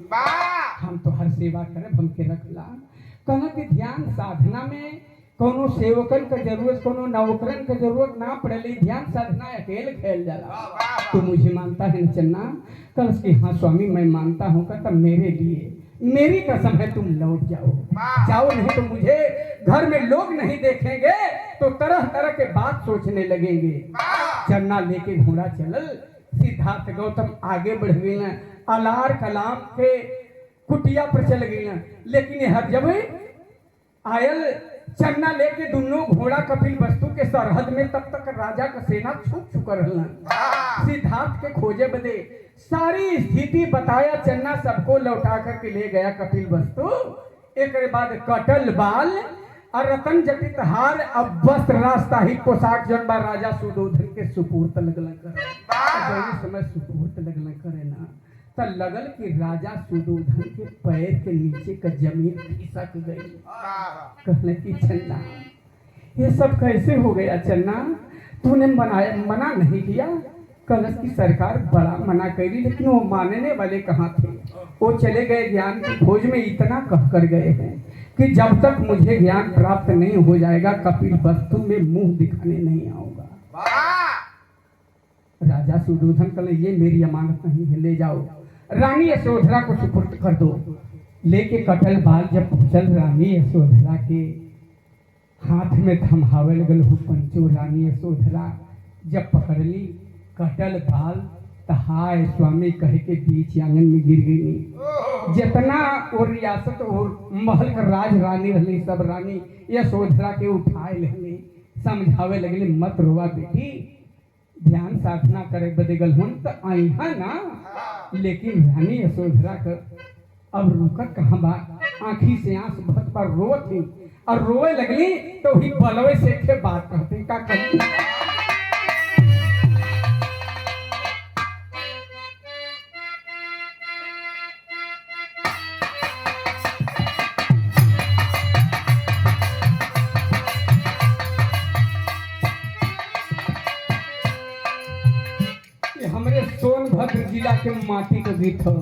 हम तो हर सेवा करे हमके रखला। कहला कि ध्यान साधना में कोनो सेवकन का जरूरत, कोनो नौकरन का जरूरत ना पड़ेली, ध्यान साधना अकेले खेल जाला। तो मुझे मानता है चन्ना कलश की हाँ स्वामी मैं मानता हूँ। कहता मेरे लिए मेरी कसम है तुम लौट जाओ, जाओ नहीं तो मुझे घर में लोग नहीं देखेंगे तो तरह तरह के बात सोचने लगेंगे। चन्ना लेके घोड़ा चलल, सिद्धार्थ गौतम आगे बढ़ गए, अलार कलाम के कुटिया पर चल गए। लेकिन हर जब आयल चन्ना लेके दोनों घोड़ा कपिल वस्तु के सरहद में, तब तक राजा का सेना छुप चुका रहना। सिद्धार्थ के खोजे बदे सारी स्थिति बताया चन्ना, सबको लौटा करके ले गया कपिल वस्तु। एक बाद कटल बाल और रतन जटित हार, अब वस्त्र रास्ता ही पोशाक जन बा राजा सुदोधन के सुपूर्त लगल करे। समय सुपूर्त लगल करे ना तो लगल कि राजा सुदोधन के पैर के नीचे का जमीन खिसक गई। कहने की चन्ना ये सब कैसे हो गया चन्ना, तूने मना नहीं किया। कलश की सरकार बड़ा मना करी, लेकिन वो मानने वाले कहाँ थे। वो चले गए ज्ञान की खोज में, इतना कह कर गए हैं कि जब तक मुझे ज्ञान प्राप्त नहीं हो जाएगा कपिल वस्तु में मुंह दिखाने नहीं आऊंगा। राजा सुदोधन कहले ये मेरी अमानत नहीं है, ले जाओ रानी यशोधरा को सुपुर्द कर दो। लेके कटल बाल जब पहुंचल रानी यशोधरा के हाथ में थमहावे लगल हो पंचो। रानी यशोधरा जब पकड़ ली कटल बाल हाय स्वामी कह के बीच आंगन में गिर गई। जितना और रियासत और महल का राज रानी रहली सब रानी यशोधरा के उठाए लेनी, समझावे लगली मत रोवा बेटी, ध्यान साधना करे बदे गलहुन तो आई है ना। लेकिन रानी यशोधरा का अब रुकत कहाँ बा, आँखी से आंस बहत पर रोत थी और रोए लगली तो ही बलवे से के बात कहते का कही। हमरे सोनभद्र जिला के माटी का गीत हो,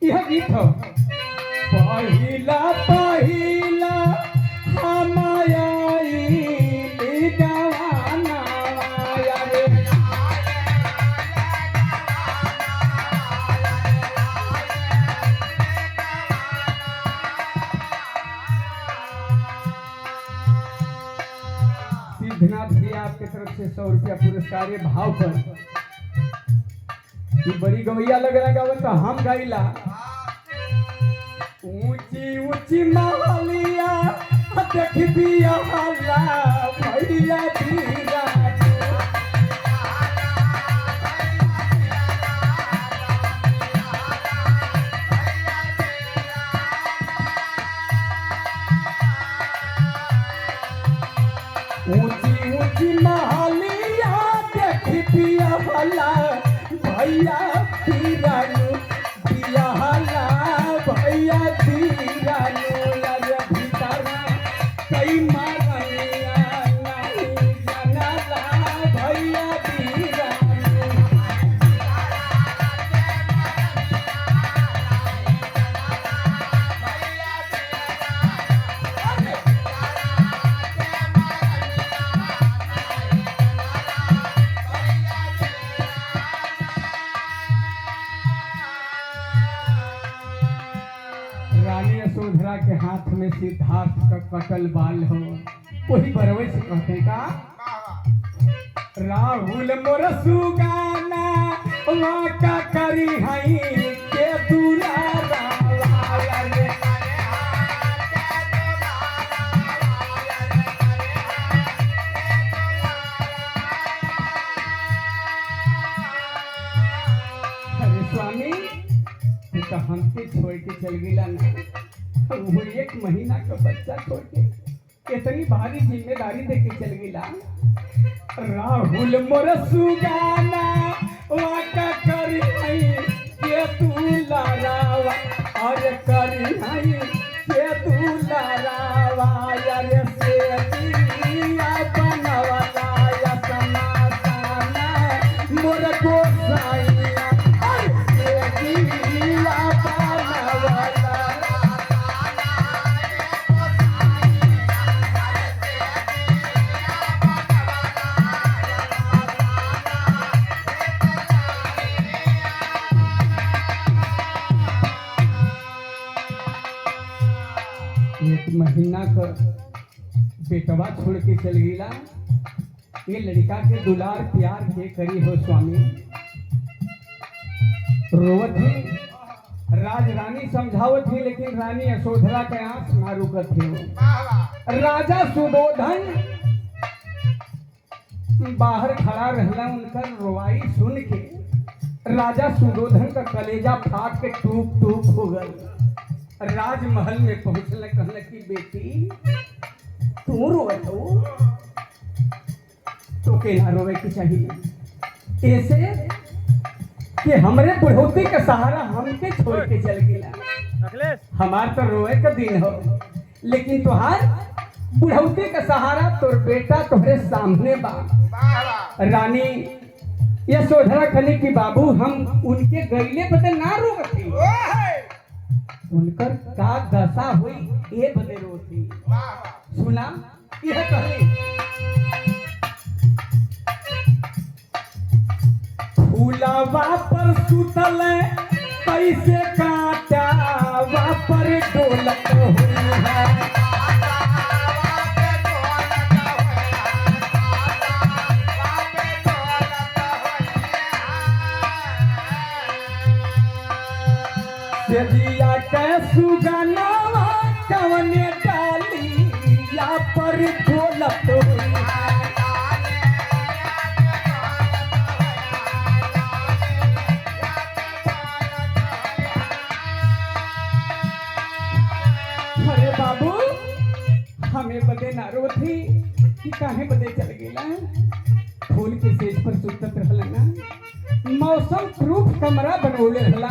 यह गीत हो। पहिला पहिला हमाया जवाना रे, सिद्धनाथ जी आपके तरफ से 100 रुपया पुरस्कार है भाव पर। ये बड़ी गवैया लग रहा गावत तो हम गाइला। ऊंची ऊंची महलिया देख दिया हल्ला भैया धीरा, ऊंची ऊंची महलिया देख दिया हल्ला भैया धीरा दिया हल्ला भैया धीरा यार भीतरा कई मारनिया नहीं जानला भैया धीरा। रानी यशोधरा के हाथ में सिद्धार्थ का कटल बाल हो, वही बरवे से कहते का राहुल मोर सुगाना वाका करी हई के दुलारा रे। वो 1 महीना का बच्चा छोड़ के इतनी भारी जिम्मेदारी देके चल गिला। राहुल मोर सुगाना वाका करी नहीं के तू लारावा और करी नहीं के तू लारावा यार से दिया बनवाला या समासाना मोर गोसाइया और से दिया बनवाला। एक महीना का बेटवा छोड़ के चल गईला। ये लड़का के दुलार प्यार के करी हो स्वामी। रोवत थी राज रानी समझावत थी लेकिन रानी यशोधरा के आंख ना रुकत थी। वो राजा सुदोधन बाहर खड़ा रहला। उनका रोवाई सुन के राजा सुदोधन का कलेजा फाट के टूक टूक हो गई। राजमहल में पहुंचने कहने की बेटी तू रोवे तो के ना रोवे की चाहिए ऐसे कि हमरे बुढ़ौती का सहारा हमके छोड़ के चल गया। हमार तो रोवे का दिन हो लेकिन तुहार बुढ़ौती का सहारा तोर बेटा तुम्हारे सामने बा। रानी यशोधरा कहने की बाबू हम उनके गईले बदे ना रोवती उनकर का दशा हुई ये बदे रोती। सुना यह कहली फूलावा पर सुतल कैसे कांटा पर डोलत हुई है। दिया के सुगनावा कवने डाली या पर ढोलत हुई है। अरे बाबू हमें बदे ना रोथी कि काहे बदे चल गेला। फूल के सेज पर सुतत रहला ना। मौसम प्रूफ कमरा बनवले रहला।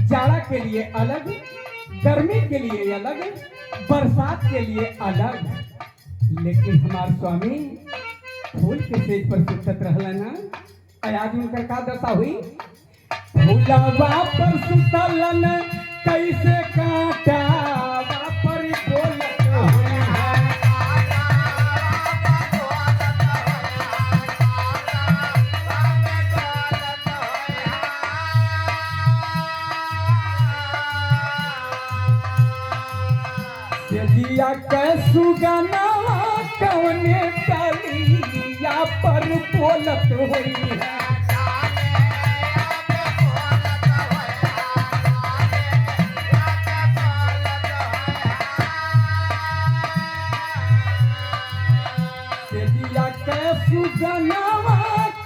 जाड़ा के लिए अलग, गर्मी के लिए अलग, बरसात के लिए अलग। लेकिन हमार स्वामी फूल के सेज पर सुतत रहला ना। आज उनका का दशा हुई फूलवा पर सुतलन कैसे कांटा पर बोलत हुई है। दिया के सुगनावा कवने डालिया पर बोलत हुई है। दिया के सुगनावा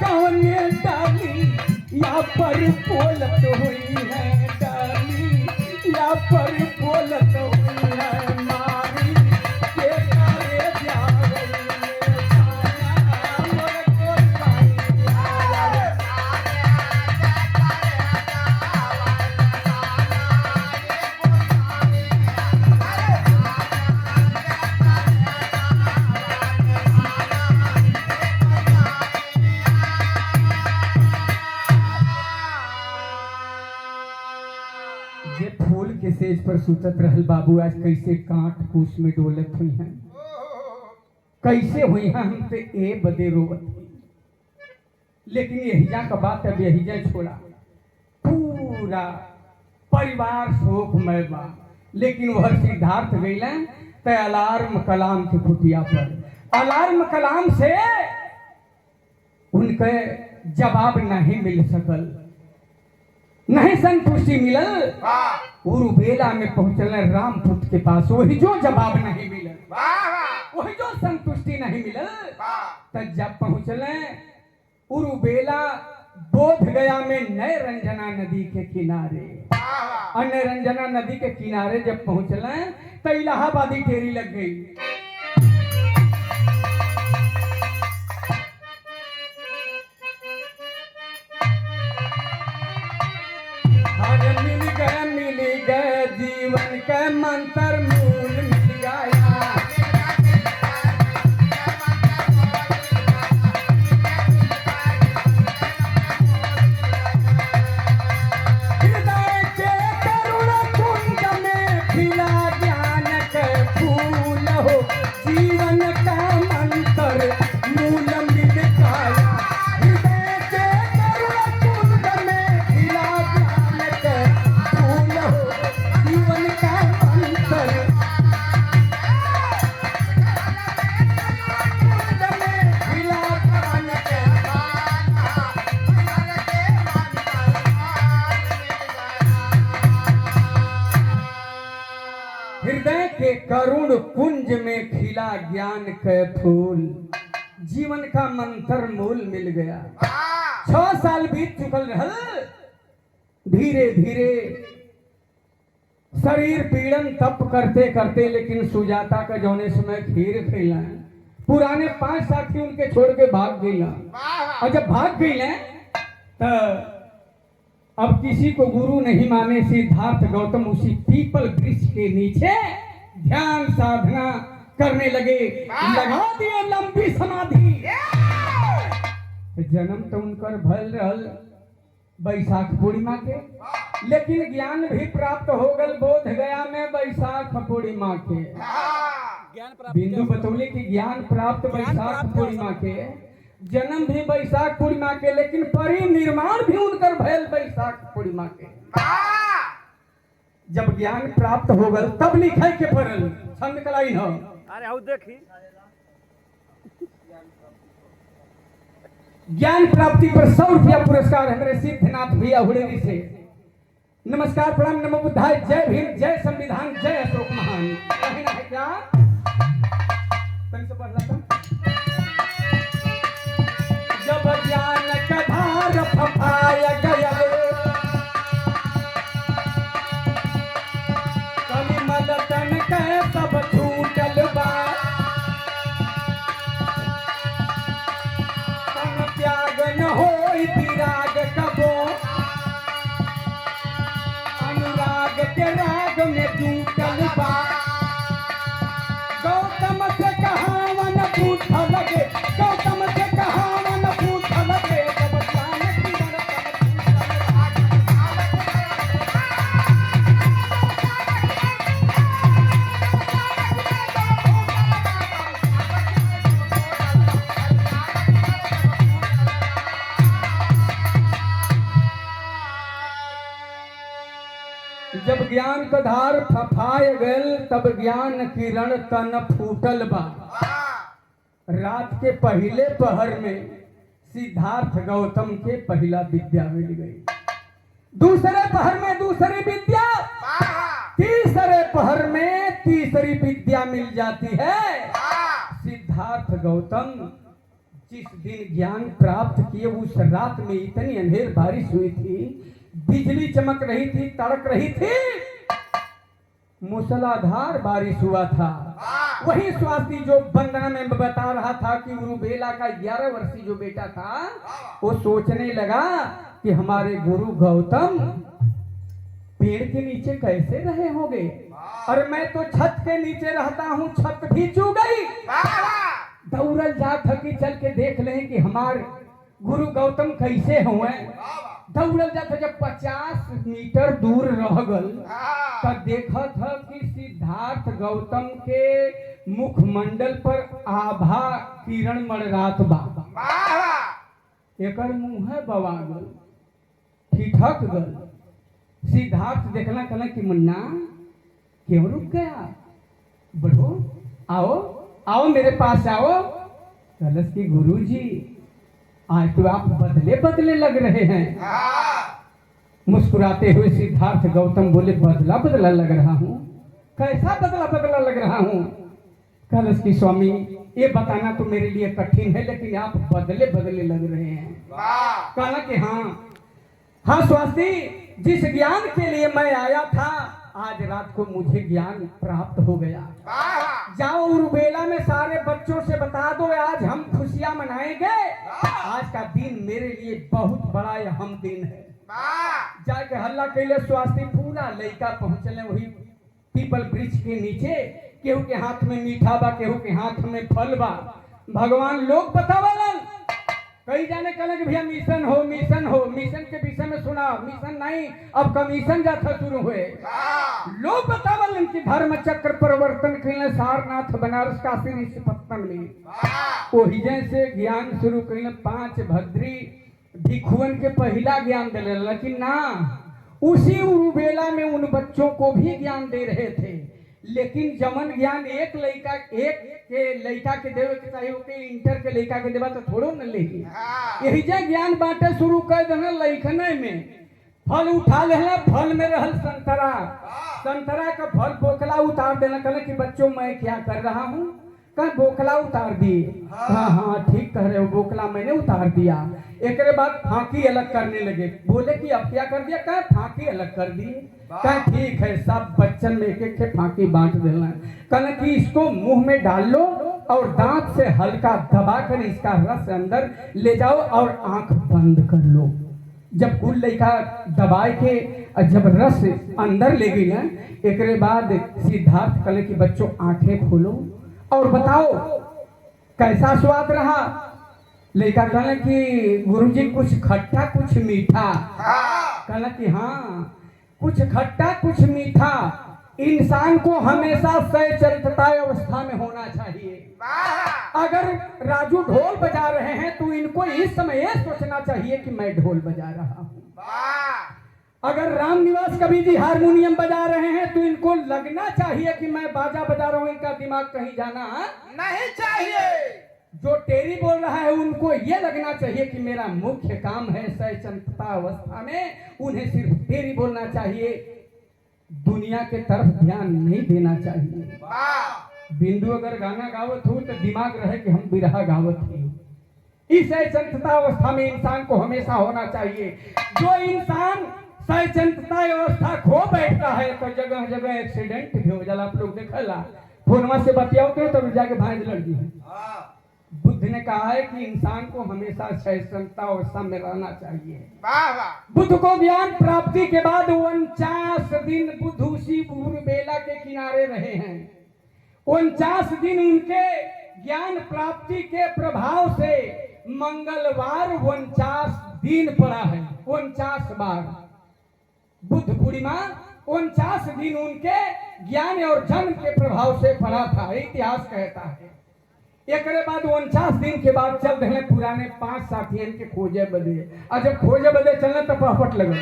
कवने डालिया पर बोलत हुई है। डालिया पर बोलत हुई है। फूल के सेज पर सुतत रहल बाबू आज कैसे कांट कूस में डोलत हुई हैं। कैसे हुई हैं हमसे ए बदे रोवत हुई। लेकिन यही का बात अब यही छोड़ा पूरा परिवार शोकमय बा। लेकिन वह सिद्धार्थ गईला ते अलार्म कलाम के कुटिया पर। अलार्म कलाम से उनके जवाब नहीं मिल सकल, नहीं संतुष्टि मिलल। उरुबेला में पहुंचल रामपुत्र के पास। वही जो जवाब नहीं मिलल, वही जो संतुष्टि नहीं मिलल। तब जब पहुंचल उरुबेला बोध गया में नए रंजना नदी के किनारे और निरंजना नदी के किनारे जब पहुंचले तो इलाहाबादी टेरी लग गई। मिल गए जीवन के मंत्र मूल मिल गया। हृदय के करुण कुंज में खिला ज्ञान के फूल हो, जीवन का मंत्र मूल मिल गया। हृदय के करुण कुंज में खिला ज्ञान के फूल हो, जीवन का मंत्र हृदय के करुण कुंज में खिला ज्ञान के फूल, जीवन का मंत्र मूल मिल गया। 6 साल बीत चुकल रहल, धीरे धीरे शरीर पीड़न तप करते करते लेकिन सुजाता का जौने समय खीर खैला, पुराने 5 साथी उनके छोड़ के भाग गई। और जब भाग गई तो अब किसी को गुरु नहीं माने सिद्धार्थ गौतम उसी पीपल वृक्ष के नीचे ध्यान साधना करने लगे। लगा दिए लंबी समाधि। जन्म तो उनकर भल रहल बैसाख पूर्णिमा के, लेकिन ज्ञान भी प्राप्त हो गल बोध गया में बैसाख पूर्णिमा के। बिंदु बतौले कि ज्ञान प्राप्त बैसाख पूर्णिमा के, जन्म भी बैसाख पूर्णिमा के, लेकिन परिनिर्माण भी उनकर भयल बैसाख पूर्णिमा के। जब ज्ञान प्राप्त हो गल तब लिखे के पड़ल छंद कलाई हो। अरे आओ देखी ज्ञान प्राप्ति पर 100 रुपया पुरस्कार हमारे सिद्धनाथ भैया हुड़ेरी से। नमस्कार प्रणाम नमो बुद्धाय, जय भीम, जय संविधान, जय अशोक महान। कहना है क्या जब ज्ञान का धार फफाया गया, कलिमल तन के सब छूटल बा, तन त्याग न होई विराग कबो, अनुराग के राग में टूटल बा। गौतम से कहावन पूछ लगे, गौतम से कहावन पूछ लगे, जब ज्ञान की जब ज्ञान का धार फफाय गल तब ज्ञान किरण तन फूटल बा। रात के पहले पहर में सिद्धार्थ गौतम के पहला विद्या मिल गई, दूसरे पहर में दूसरी विद्या, तीसरे पहर में तीसरी विद्या मिल जाती है। सिद्धार्थ गौतम जिस दिन ज्ञान प्राप्त किए उस रात में इतनी अंधेर बारिश हुई थी, बिजली चमक रही थी, तड़क रही थी, मूसलाधार बारिश हुआ था। वही स्वाति जो वंदना में बता रहा था कि गुरुबेला का 11 वर्षीय जो बेटा था वो सोचने लगा कि हमारे गुरु गौतम पेड़ के नीचे कैसे रहे होंगे, और मैं तो छत के नीचे रहता हूँ, छत भी चू गई। दौड़ल जा थकी चल के देख लें कि हमारे गुरु गौतम कैसे हुए। दौड़ल जाता जब 50 मीटर दूर रह गल तब देखा था कि सिद्धार्थ गौतम के मुखमंडल पर आभा किरण मड़रात बा। एकर मुंह बवा गल, ठिठक गल। सिद्धार्थ देखला कहला कि मुन्ना क्यों रुक गया, बढ़ो आओ आओ मेरे पास आओ। कहलस कि गुरुजी आज तो आप बदले बदले लग रहे हैं। मुस्कुराते हुए सिद्धार्थ गौतम बोले बदला बदला लग रहा हूँ, कैसा बदला बदला लग रहा हूँ। कहलस कि स्वामी ये बताना तो मेरे लिए कठिन है, लेकिन आप बदले बदले लग रहे हैं। कहला कि हाँ हाँ स्वास्थी जिस ज्ञान के लिए मैं आया था आज रात को मुझे ज्ञान प्राप्त हो गया। जाओ उरुबेला में सारे बच्चों से बता दो आज हम खुशियां मनाएंगे। आज का दिन मेरे लिए बहुत बड़ा अहम दिन है। जाके हल्ला कैले स्वास्थ्य पूरा लड़का पहुंचले वही पीपल वृक्ष के नीचे। केहू के हाथ में मीठा बा, केहू के हाथ में फल बा। भगवान लोग बतावलन कई जाने कहले कि भैया मिशन हो मिशन हो। मिशन के विषय में सुना, मिशन नहीं अब कमीशन जाता शुरू हुए। लोग बतावलन कि धर्म चक्र परिवर्तन कैले सारनाथ बनारस काशी ऋषिपत्तन में। वही जैसे ज्ञान शुरू कैले 5 भद्री भिक्षुअन के पहला ज्ञान दिले, लेकिन ना उसी उरुबेला में उन बच्चों को भी ज्ञान दे रहे थे। लेकिन जमन ज्ञान एक के लड़का के देवे के चाहिए के इंटर के लड़का के देवा तो थोड़ो न लेगी। यही जे ज्ञान बांटे शुरू कर देना लइखने में। फल उठा लेला, फल में रहल संतरा, संतरा का फल बोकला उतार देना। कहले कि बच्चों मैं क्या कर रहा हूँ? कहा बोकला उतार दिए। हाँ ठीक कह रहे हो, बोकला मैंने उतार दिया। एक बाद फांकी अलग करने लगे। बोले कि अब क्या कर दिया? कहा फांकी अलग कर दिए। कहा ठीक है, सब बच्चन में एक एक फांकी बांट देना। कहना कि इसको मुंह में डाल लो और दांत से हल्का दबा कर इसका रस अंदर ले जाओ और आंख बंद कर लो। जब कुल लड़का दबाए के जब रस अंदर ले गई ना, एक बाद सिद्धार्थ कहले कि बच्चों आंखें खोलो और बताओ कैसा स्वाद रहा। लड़का कहला कि गुरुजी कुछ खट्टा कुछ मीठा। कहला कि हाँ कुछ खट्टा कुछ मीठा। इंसान को हमेशा सचरित्रता अवस्था में होना चाहिए। अगर राजू ढोल बजा रहे हैं तो इनको इस समय यह सोचना चाहिए कि मैं ढोल बजा रहा हूँ। अगर रामनिवास कवि जी हारमोनियम बजा रहे हैं तो इनको लगना चाहिए कि मैं बाजा बजा रहा हूँ। इनका दिमाग कहीं जाना नहीं चाहिए। जो टेरी बोल रहा है उनको ये लगना चाहिए कि मेरा मुख्य काम है सचेतनता अवस्था में उन्हें सिर्फ टेरी बोलना चाहिए, दुनिया के तरफ ध्यान नहीं देना चाहिए। बिंदु अगर गाना गावत हो तो दिमाग रहे कि हम बिरहा गावत ही। इस सचेतनता अवस्था में इंसान को हमेशा होना चाहिए। जो इंसान सचेतनता अवस्था खो बैठता है तो जगह जगह एक्सीडेंट भी हो जाला। आप लोग देखला फोनवा से बतियाओ तो जाके भांज लड़की है। बुद्ध ने कहा है कि इंसान को हमेशा सचेतनता अवस्था में रहना चाहिए। बुद्ध को ज्ञान प्राप्ति के बाद 49 दिन बुद्ध उसी उरुबेला के किनारे रहे हैं। 49 दिन उनके ज्ञान प्राप्ति के प्रभाव से मंगलवार 49 दिन पड़ा है। 49 बार बुद्ध पूर्णिमा 49 दिन उनके ज्ञान और जन्म के प्रभाव से पड़ा था, इतिहास कहता है। एक बाद 49 दिन के बाद चल रहे पुराने 5 साथियन के खोजे बदे। और जब खोजे बदे चलने तो पहपट लगे।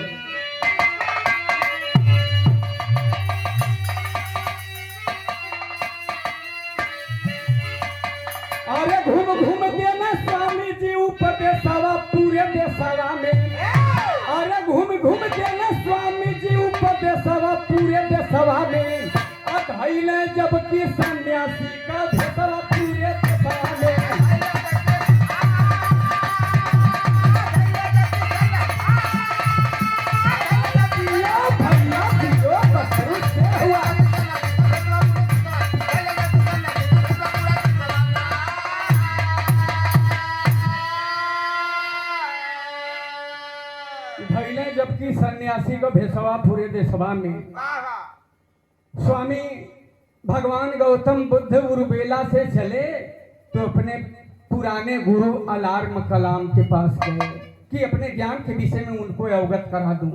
अरे घूम घूम के ना स्वामी जी उपदेशवा पूरे देशवा में। अरे घूम घूम के ना स्वामी जी उपदेशवा पूरे देशवा में। अधैले जबकि सन्यासी का भेषवा पूरे देशवा में। भैले जबकि सन्यासी को भेषवा पूरे देशवा में। स्वामी भगवान गौतम बुद्ध उरुबेला से चले तो अपने पुराने गुरु अलार्म कलाम के पास गए कि अपने ज्ञान के विषय में उनको अवगत करा दूं।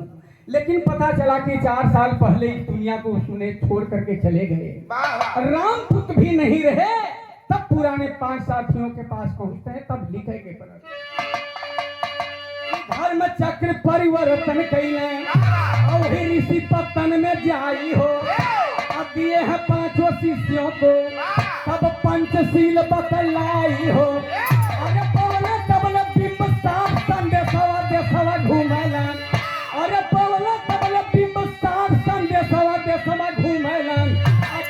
लेकिन पता चला कि 4 साल पहले इस दुनिया को उन्हें छोड़ करके चले गए। रामपुत्र भी नहीं रहे। तब पुराने 5 साथियों के पास पहुंचते हैं, तब लिखेंगे धर्म चक्र परिवर्तन कैले और ऋषि पत्तन में जाई हो। अब दिए हैं 5 शिष्यों को तब पंचशील बतलाई हो। अरे पवना तबला बिंब साफ संदेशवा देशवा घूमेलन। अरे पवना तबला बिंब साफ संदेशवा देशवा घूमेलन।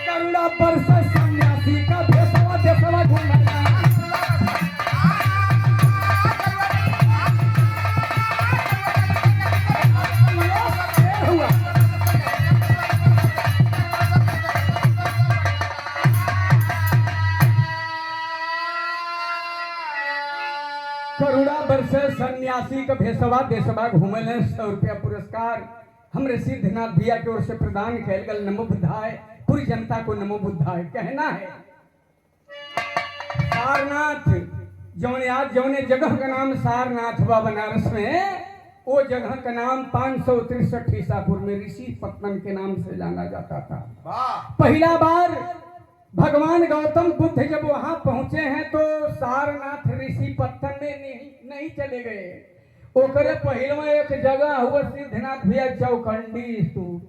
करुणा वर्ष सन्यासी का देशवा देशवा घूमेलन। गरुड़ा वर्ष सन्यासी का भेसवा देशवा घूमल 100 रुपया पुरस्कार हमरे सिद्धनाथ भैया की ओर से प्रदान कैल गल। नमो बुद्धाय। पूरी जनता को नमो बुद्धाय कहना है। सारनाथ जौने जगह का नाम सारनाथ बा बनारस में, वो जगह का नाम 563 ईसापुर में ऋषि पत्तन के नाम से जाना जाता था। पहला बार भगवान गौतम बुद्ध जब वहां पहुंचे हैं तो सारनाथ ऋषि पत्तन में नहीं चले गए। ओकरे पहलवा एक जगह हुआ सिद्धनाथ भैया चौखंडी स्तूप,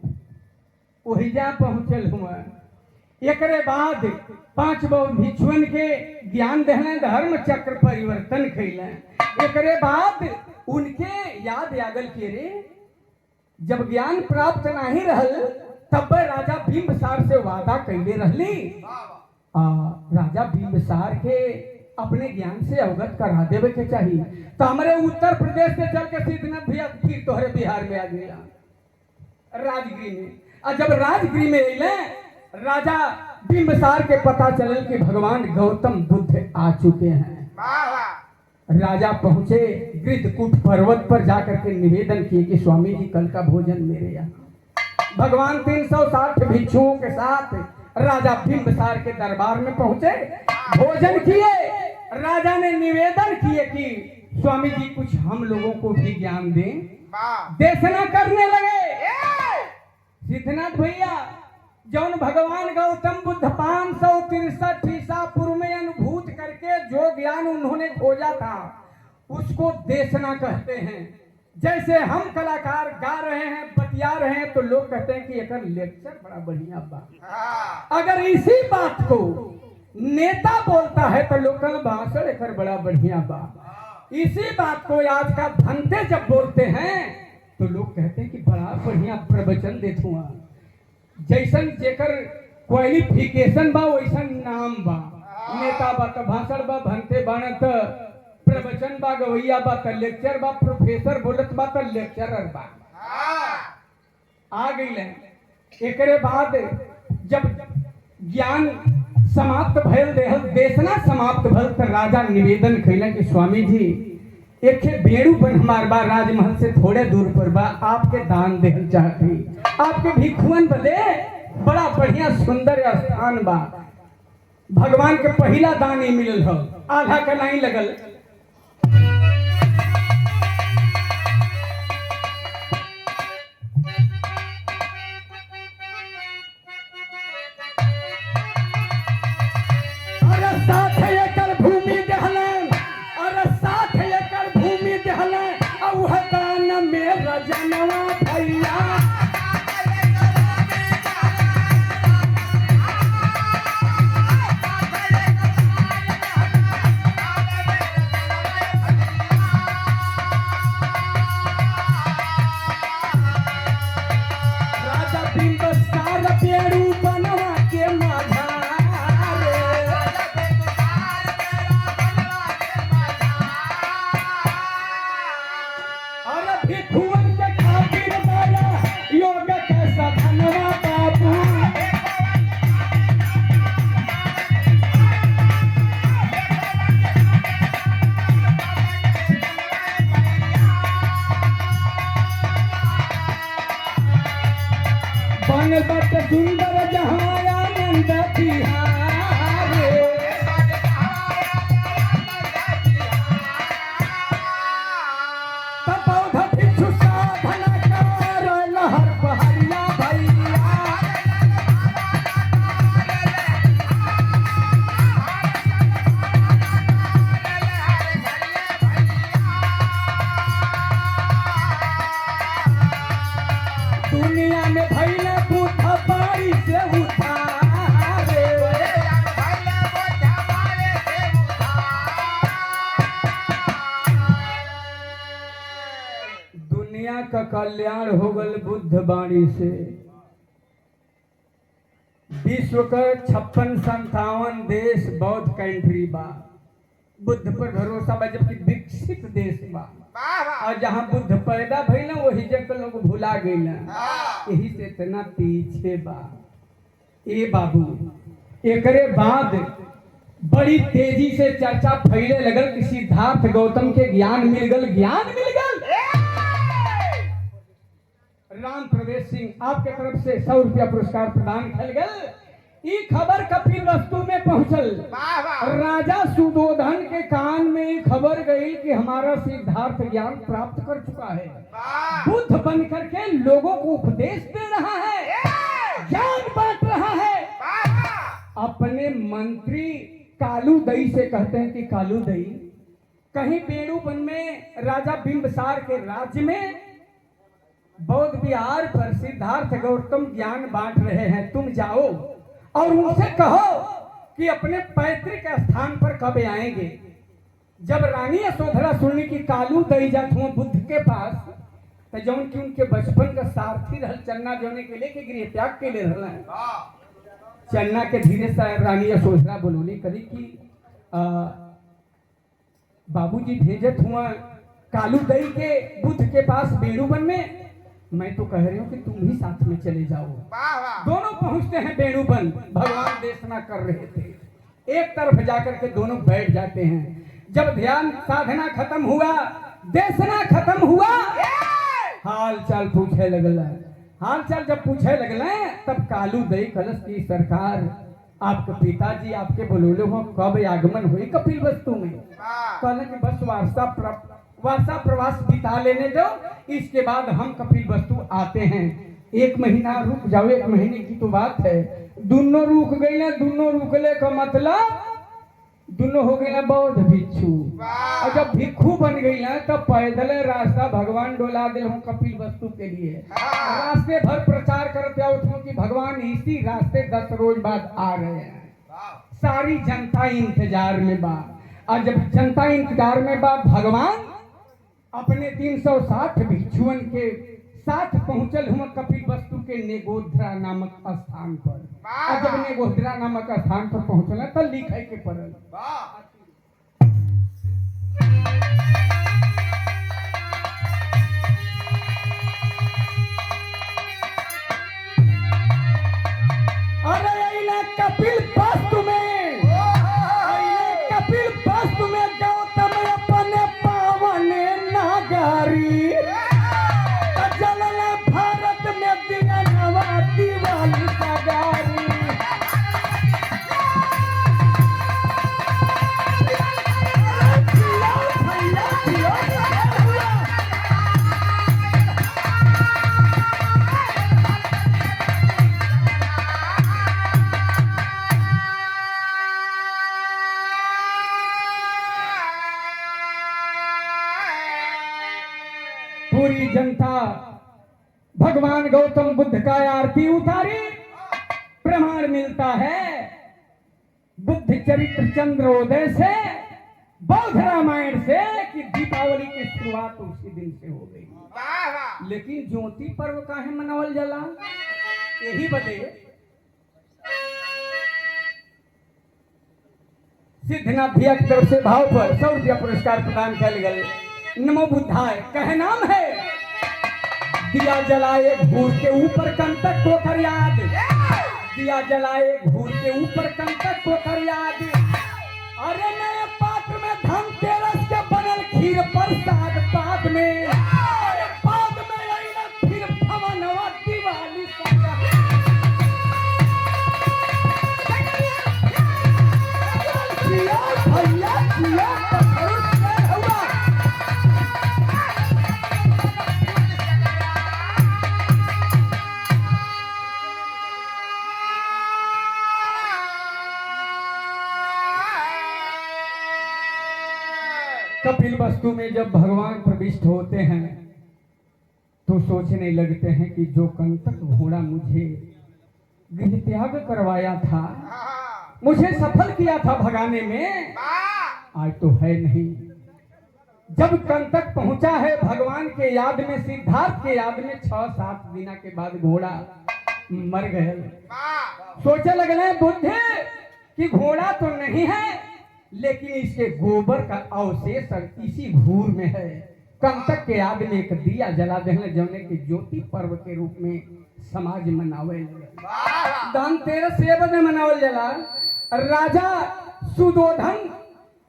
वही जा पहुंचल हुआ। एकरे बाद 5 भिक्षुअन के ज्ञान देहले, धर्म चक्र परिवर्तन कैले। एकरे बाद उनके याद आगल के रे जब ज्ञान प्राप्त नहीं रहल तब राजा बिंबसार से वादा कैले रहली। राजा बिंबसार के अपने ज्ञान से अवगत करा देवे के चाहिए। तो हमारे उत्तर प्रदेश से चल के सिद्धनाथ भैया फिर तोहरे बिहार में आ गया राजगीर में। और जब राजगीर में अले राजा बिंबसार के पता चलल कि भगवान गौतम बुद्ध आ चुके हैं। राजा पहुंचे गृद्धकूट पर्वत पर जाकर के निवेदन किए कि स्वामी जी कल का भोजन मेरे यहाँ। भगवान 360 भिक्षुओं के साथ राजा बिंबसार के दरबार में पहुंचे, भोजन किए। राजा ने निवेदन किए कि स्वामी जी कुछ हम लोगों को भी ज्ञान दें। देशना करने लगे। सिद्धनाथ भैया जौन भगवान गौतम बुद्ध 563 ईसापुर में अनुभूत करके जो ज्ञान उन्होंने खोजा था उसको देशना कहते हैं। जैसे हम कलाकार गा रहे हैं, बतिया रहे हैं, तो लोग कहते हैं कि एक लेक्चर बड़ा बढ़िया बात। अगर इसी बात को नेता बोलता है तो लोकल भाषण एक बड़ा बढ़िया बात। इसी बात को आज का भंते जब बोलते हैं तो लोग कहते हैं कि बड़ा बढ़िया प्रवचन देथुआ। जैसन जेकर क्वालिफिकेशन बा वैसन नाम बा। नेता बा तो भाषण बा, भंते बाण तो प्रवचन बा, गवैया बा तो लेक्चर बा, प्रोफेसर बोलत बा तो लेक्चरर बा। आ गई। एकरे बाद जब ज्ञान समाप्त भयल, देशना समाप्त भयल तो राजा निवेदन कैलन कि स्वामी जी एक बेड़ूपन हमार बा राजमहल से थोड़े दूर पर बा, आपके दान देना चाहती। आपके भिक्षुअन बदे बड़ा बढ़िया सुंदर स्थान बा। भगवान के पहला दान ही मिलल हो, आधा का नहीं लगल। सुंदर जहाँ आनंद बिहारे। तपौध भिक्षु साधन कर लहर पहरिया भैया। दुनिया में भैया से उठारे। दुनिया का कल्याण हो गल बुद्ध वाणी से। विश्व का 56-57 देश बौद्ध कंट्री बा, बुद्ध पर भरोसा बा, जबकि विकसित देश बा। और जहाँ बुद्ध पैदा भइल वही जगह लोग भुला गए, यही से इतना पीछे बा। ए बाबू एकरे बाद बड़ी तेजी से चर्चा फैले लगल कि सिद्धार्थ गौतम के ज्ञान मिल गल। राम प्रवेश सिंह आपके तरफ से 100 रुपया पुरस्कार प्रदान कल गल। ई खबर कपिल वस्तु में पहुंचल। राजा सुदोधन के कान में ये खबर गई कि हमारा सिद्धार्थ ज्ञान प्राप्त कर चुका है, बुद्ध बन करके लोगों को उपदेश दे रहा है, ज्ञान बांट रहा है। अपने मंत्री कालू दई से कहते हैं कि कालू दई, कहीं बेणु वन में राजा बिंबसार के राज्य में बौद्ध विहार पर सिद्धार्थ गौतम ज्ञान बांट रहे हैं, तुम जाओ और उनसे कहो कि अपने पैतृक स्थान पर कब आएंगे। जब रानी यशोधरा सुनने की कालू दई जात हुआ बुद्ध के पास, तो जौन की उनके बचपन का सारथी रहल चन्ना जोने के लिए कि गृह त्याग के लिए रहला है। चन्ना के धीरे से रानी यशोधरा बोलोली करी कि बाबूजी भेजत हुआ कालू दई के बुद्ध के पास बेणुवन में, मैं तो कह रही हूँ कि तुम भी साथ में चले जाओ। दोनों पहुंचते हैं बेणुवन। भगवान देशना कर रहे थे, एक तरफ जाकर के दोनों बैठ जाते हैं। जब ध्यान साधना खत्म हुआ, देशना खत्म हुआ, हाल चाल पूछे लगल। हाल चाल जब पूछे लगल तब कालू दई कलश की सरकार, आपके पिताजी आपके बोलोले हो कब आगमन हुई कपिल वस्तु में। कहले कि बस वार्ता प्रवास बिता लेने दो, इसके बाद हम कपिल वस्तु आते हैं। 1 महीना रुक जाओ, 1 महीने की तो बात है। दोनों रुक गई ना, दोनों रुकले का मतलब दोनों हो गए ना बौद्ध भिक्षु। और जब भिक्षु बन गई ना तब पैदल रास्ता भगवान डोला दिल हूँ कपिल वस्तु के लिए। रास्ते भर प्रचार करते आओ कि भगवान इसी रास्ते 10 रोज बाद आ रहे हैं। सारी जनता इंतजार में बा, और जब जनता इंतजार में बा, भगवान अपने 360 भिक्षुओं के साथ पहुंचल हुआ कपिल वस्तु के नेगोधरा नामक स्थान पर। और जब नेगोधरा नामक स्थान पर पहुंचल तब लिखे के पड़ल। अरे कपिल वस्तु में, कपिल वस्तु में गौतम अपने पावन नागरी दिवाली सगारी। पूरी जनता भगवान गौतम बुद्ध का आरती उतारी। प्रमाण मिलता है बुद्ध चरित्र चंद्रोदय से, बौद्ध रामायण से, कि दीपावली की शुरुआत उसी दिन से हो गई। लेकिन ज्योति पर्व काहे मनावल जाला, यही बदे सिद्धनाथ भैया की तरफ से भाव पर 100 रुपया पुरस्कार प्रदान किया गया। नमो बुद्धाय कह नाम है, दिया जलाए घूर के ऊपर कंटक को कर याद, दिया जलाए घूर के ऊपर कंटक को कर याद। अरे नए पात्र में धनतेरस के बनल खीर प्रसाद, बाद में बाद में आई ना फिर भवनवा दिवाली कपिल वस्तु में जब भगवान प्रविष्ट होते हैं तो सोचने लगते हैं कि जो कंटक घोड़ा मुझे गृह त्याग करवाया था, मुझे सफल किया था भगाने में, आज तो है नहीं। जब कंटक पहुंचा है भगवान के याद में, सिद्धार्थ के याद में, 6-7 दिन के बाद घोड़ा मर गए। सोचे लगने बुद्ध कि घोड़ा तो नहीं है, लेकिन इसके गोबर का अवशेष इसी घूर में है। कंटक के याद में एक दिया जला देने जौने के ज्योति पर्व के रूप में समाज मनावे। धनतेरस से बदे मनावल जला। राजा सुदोधन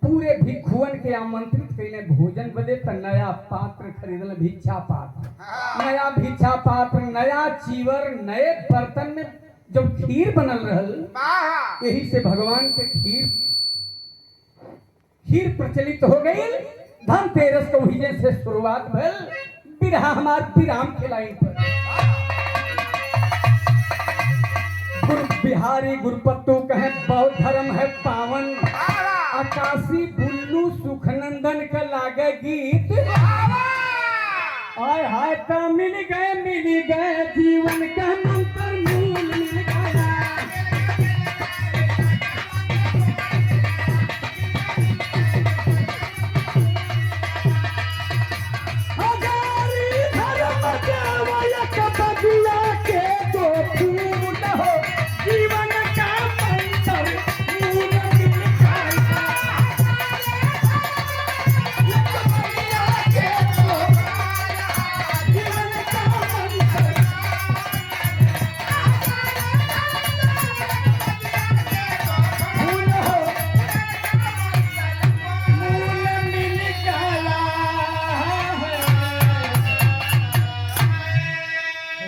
पूरे भिक्षुअन के आमंत्रित कैले भोजन बदे त नया पात्र खरीदल, भिक्षा पात्र, नया भिक्षा पात्र, नया चीवर, नए बर्तन में जब खीर बनल रहल, यही से भगवान के खीर प्रचलित हो गई। धनतेरस को ही से शुरुआत भल बिरहा हमार विराम के लाइन पर। गुरु बिहारी गुरुपत्तु कहे बौद्ध धर्म है पावन, आकाशी बुल्लू सुखनंदन का लागे गीत। आय हाय मिल गए जीवन का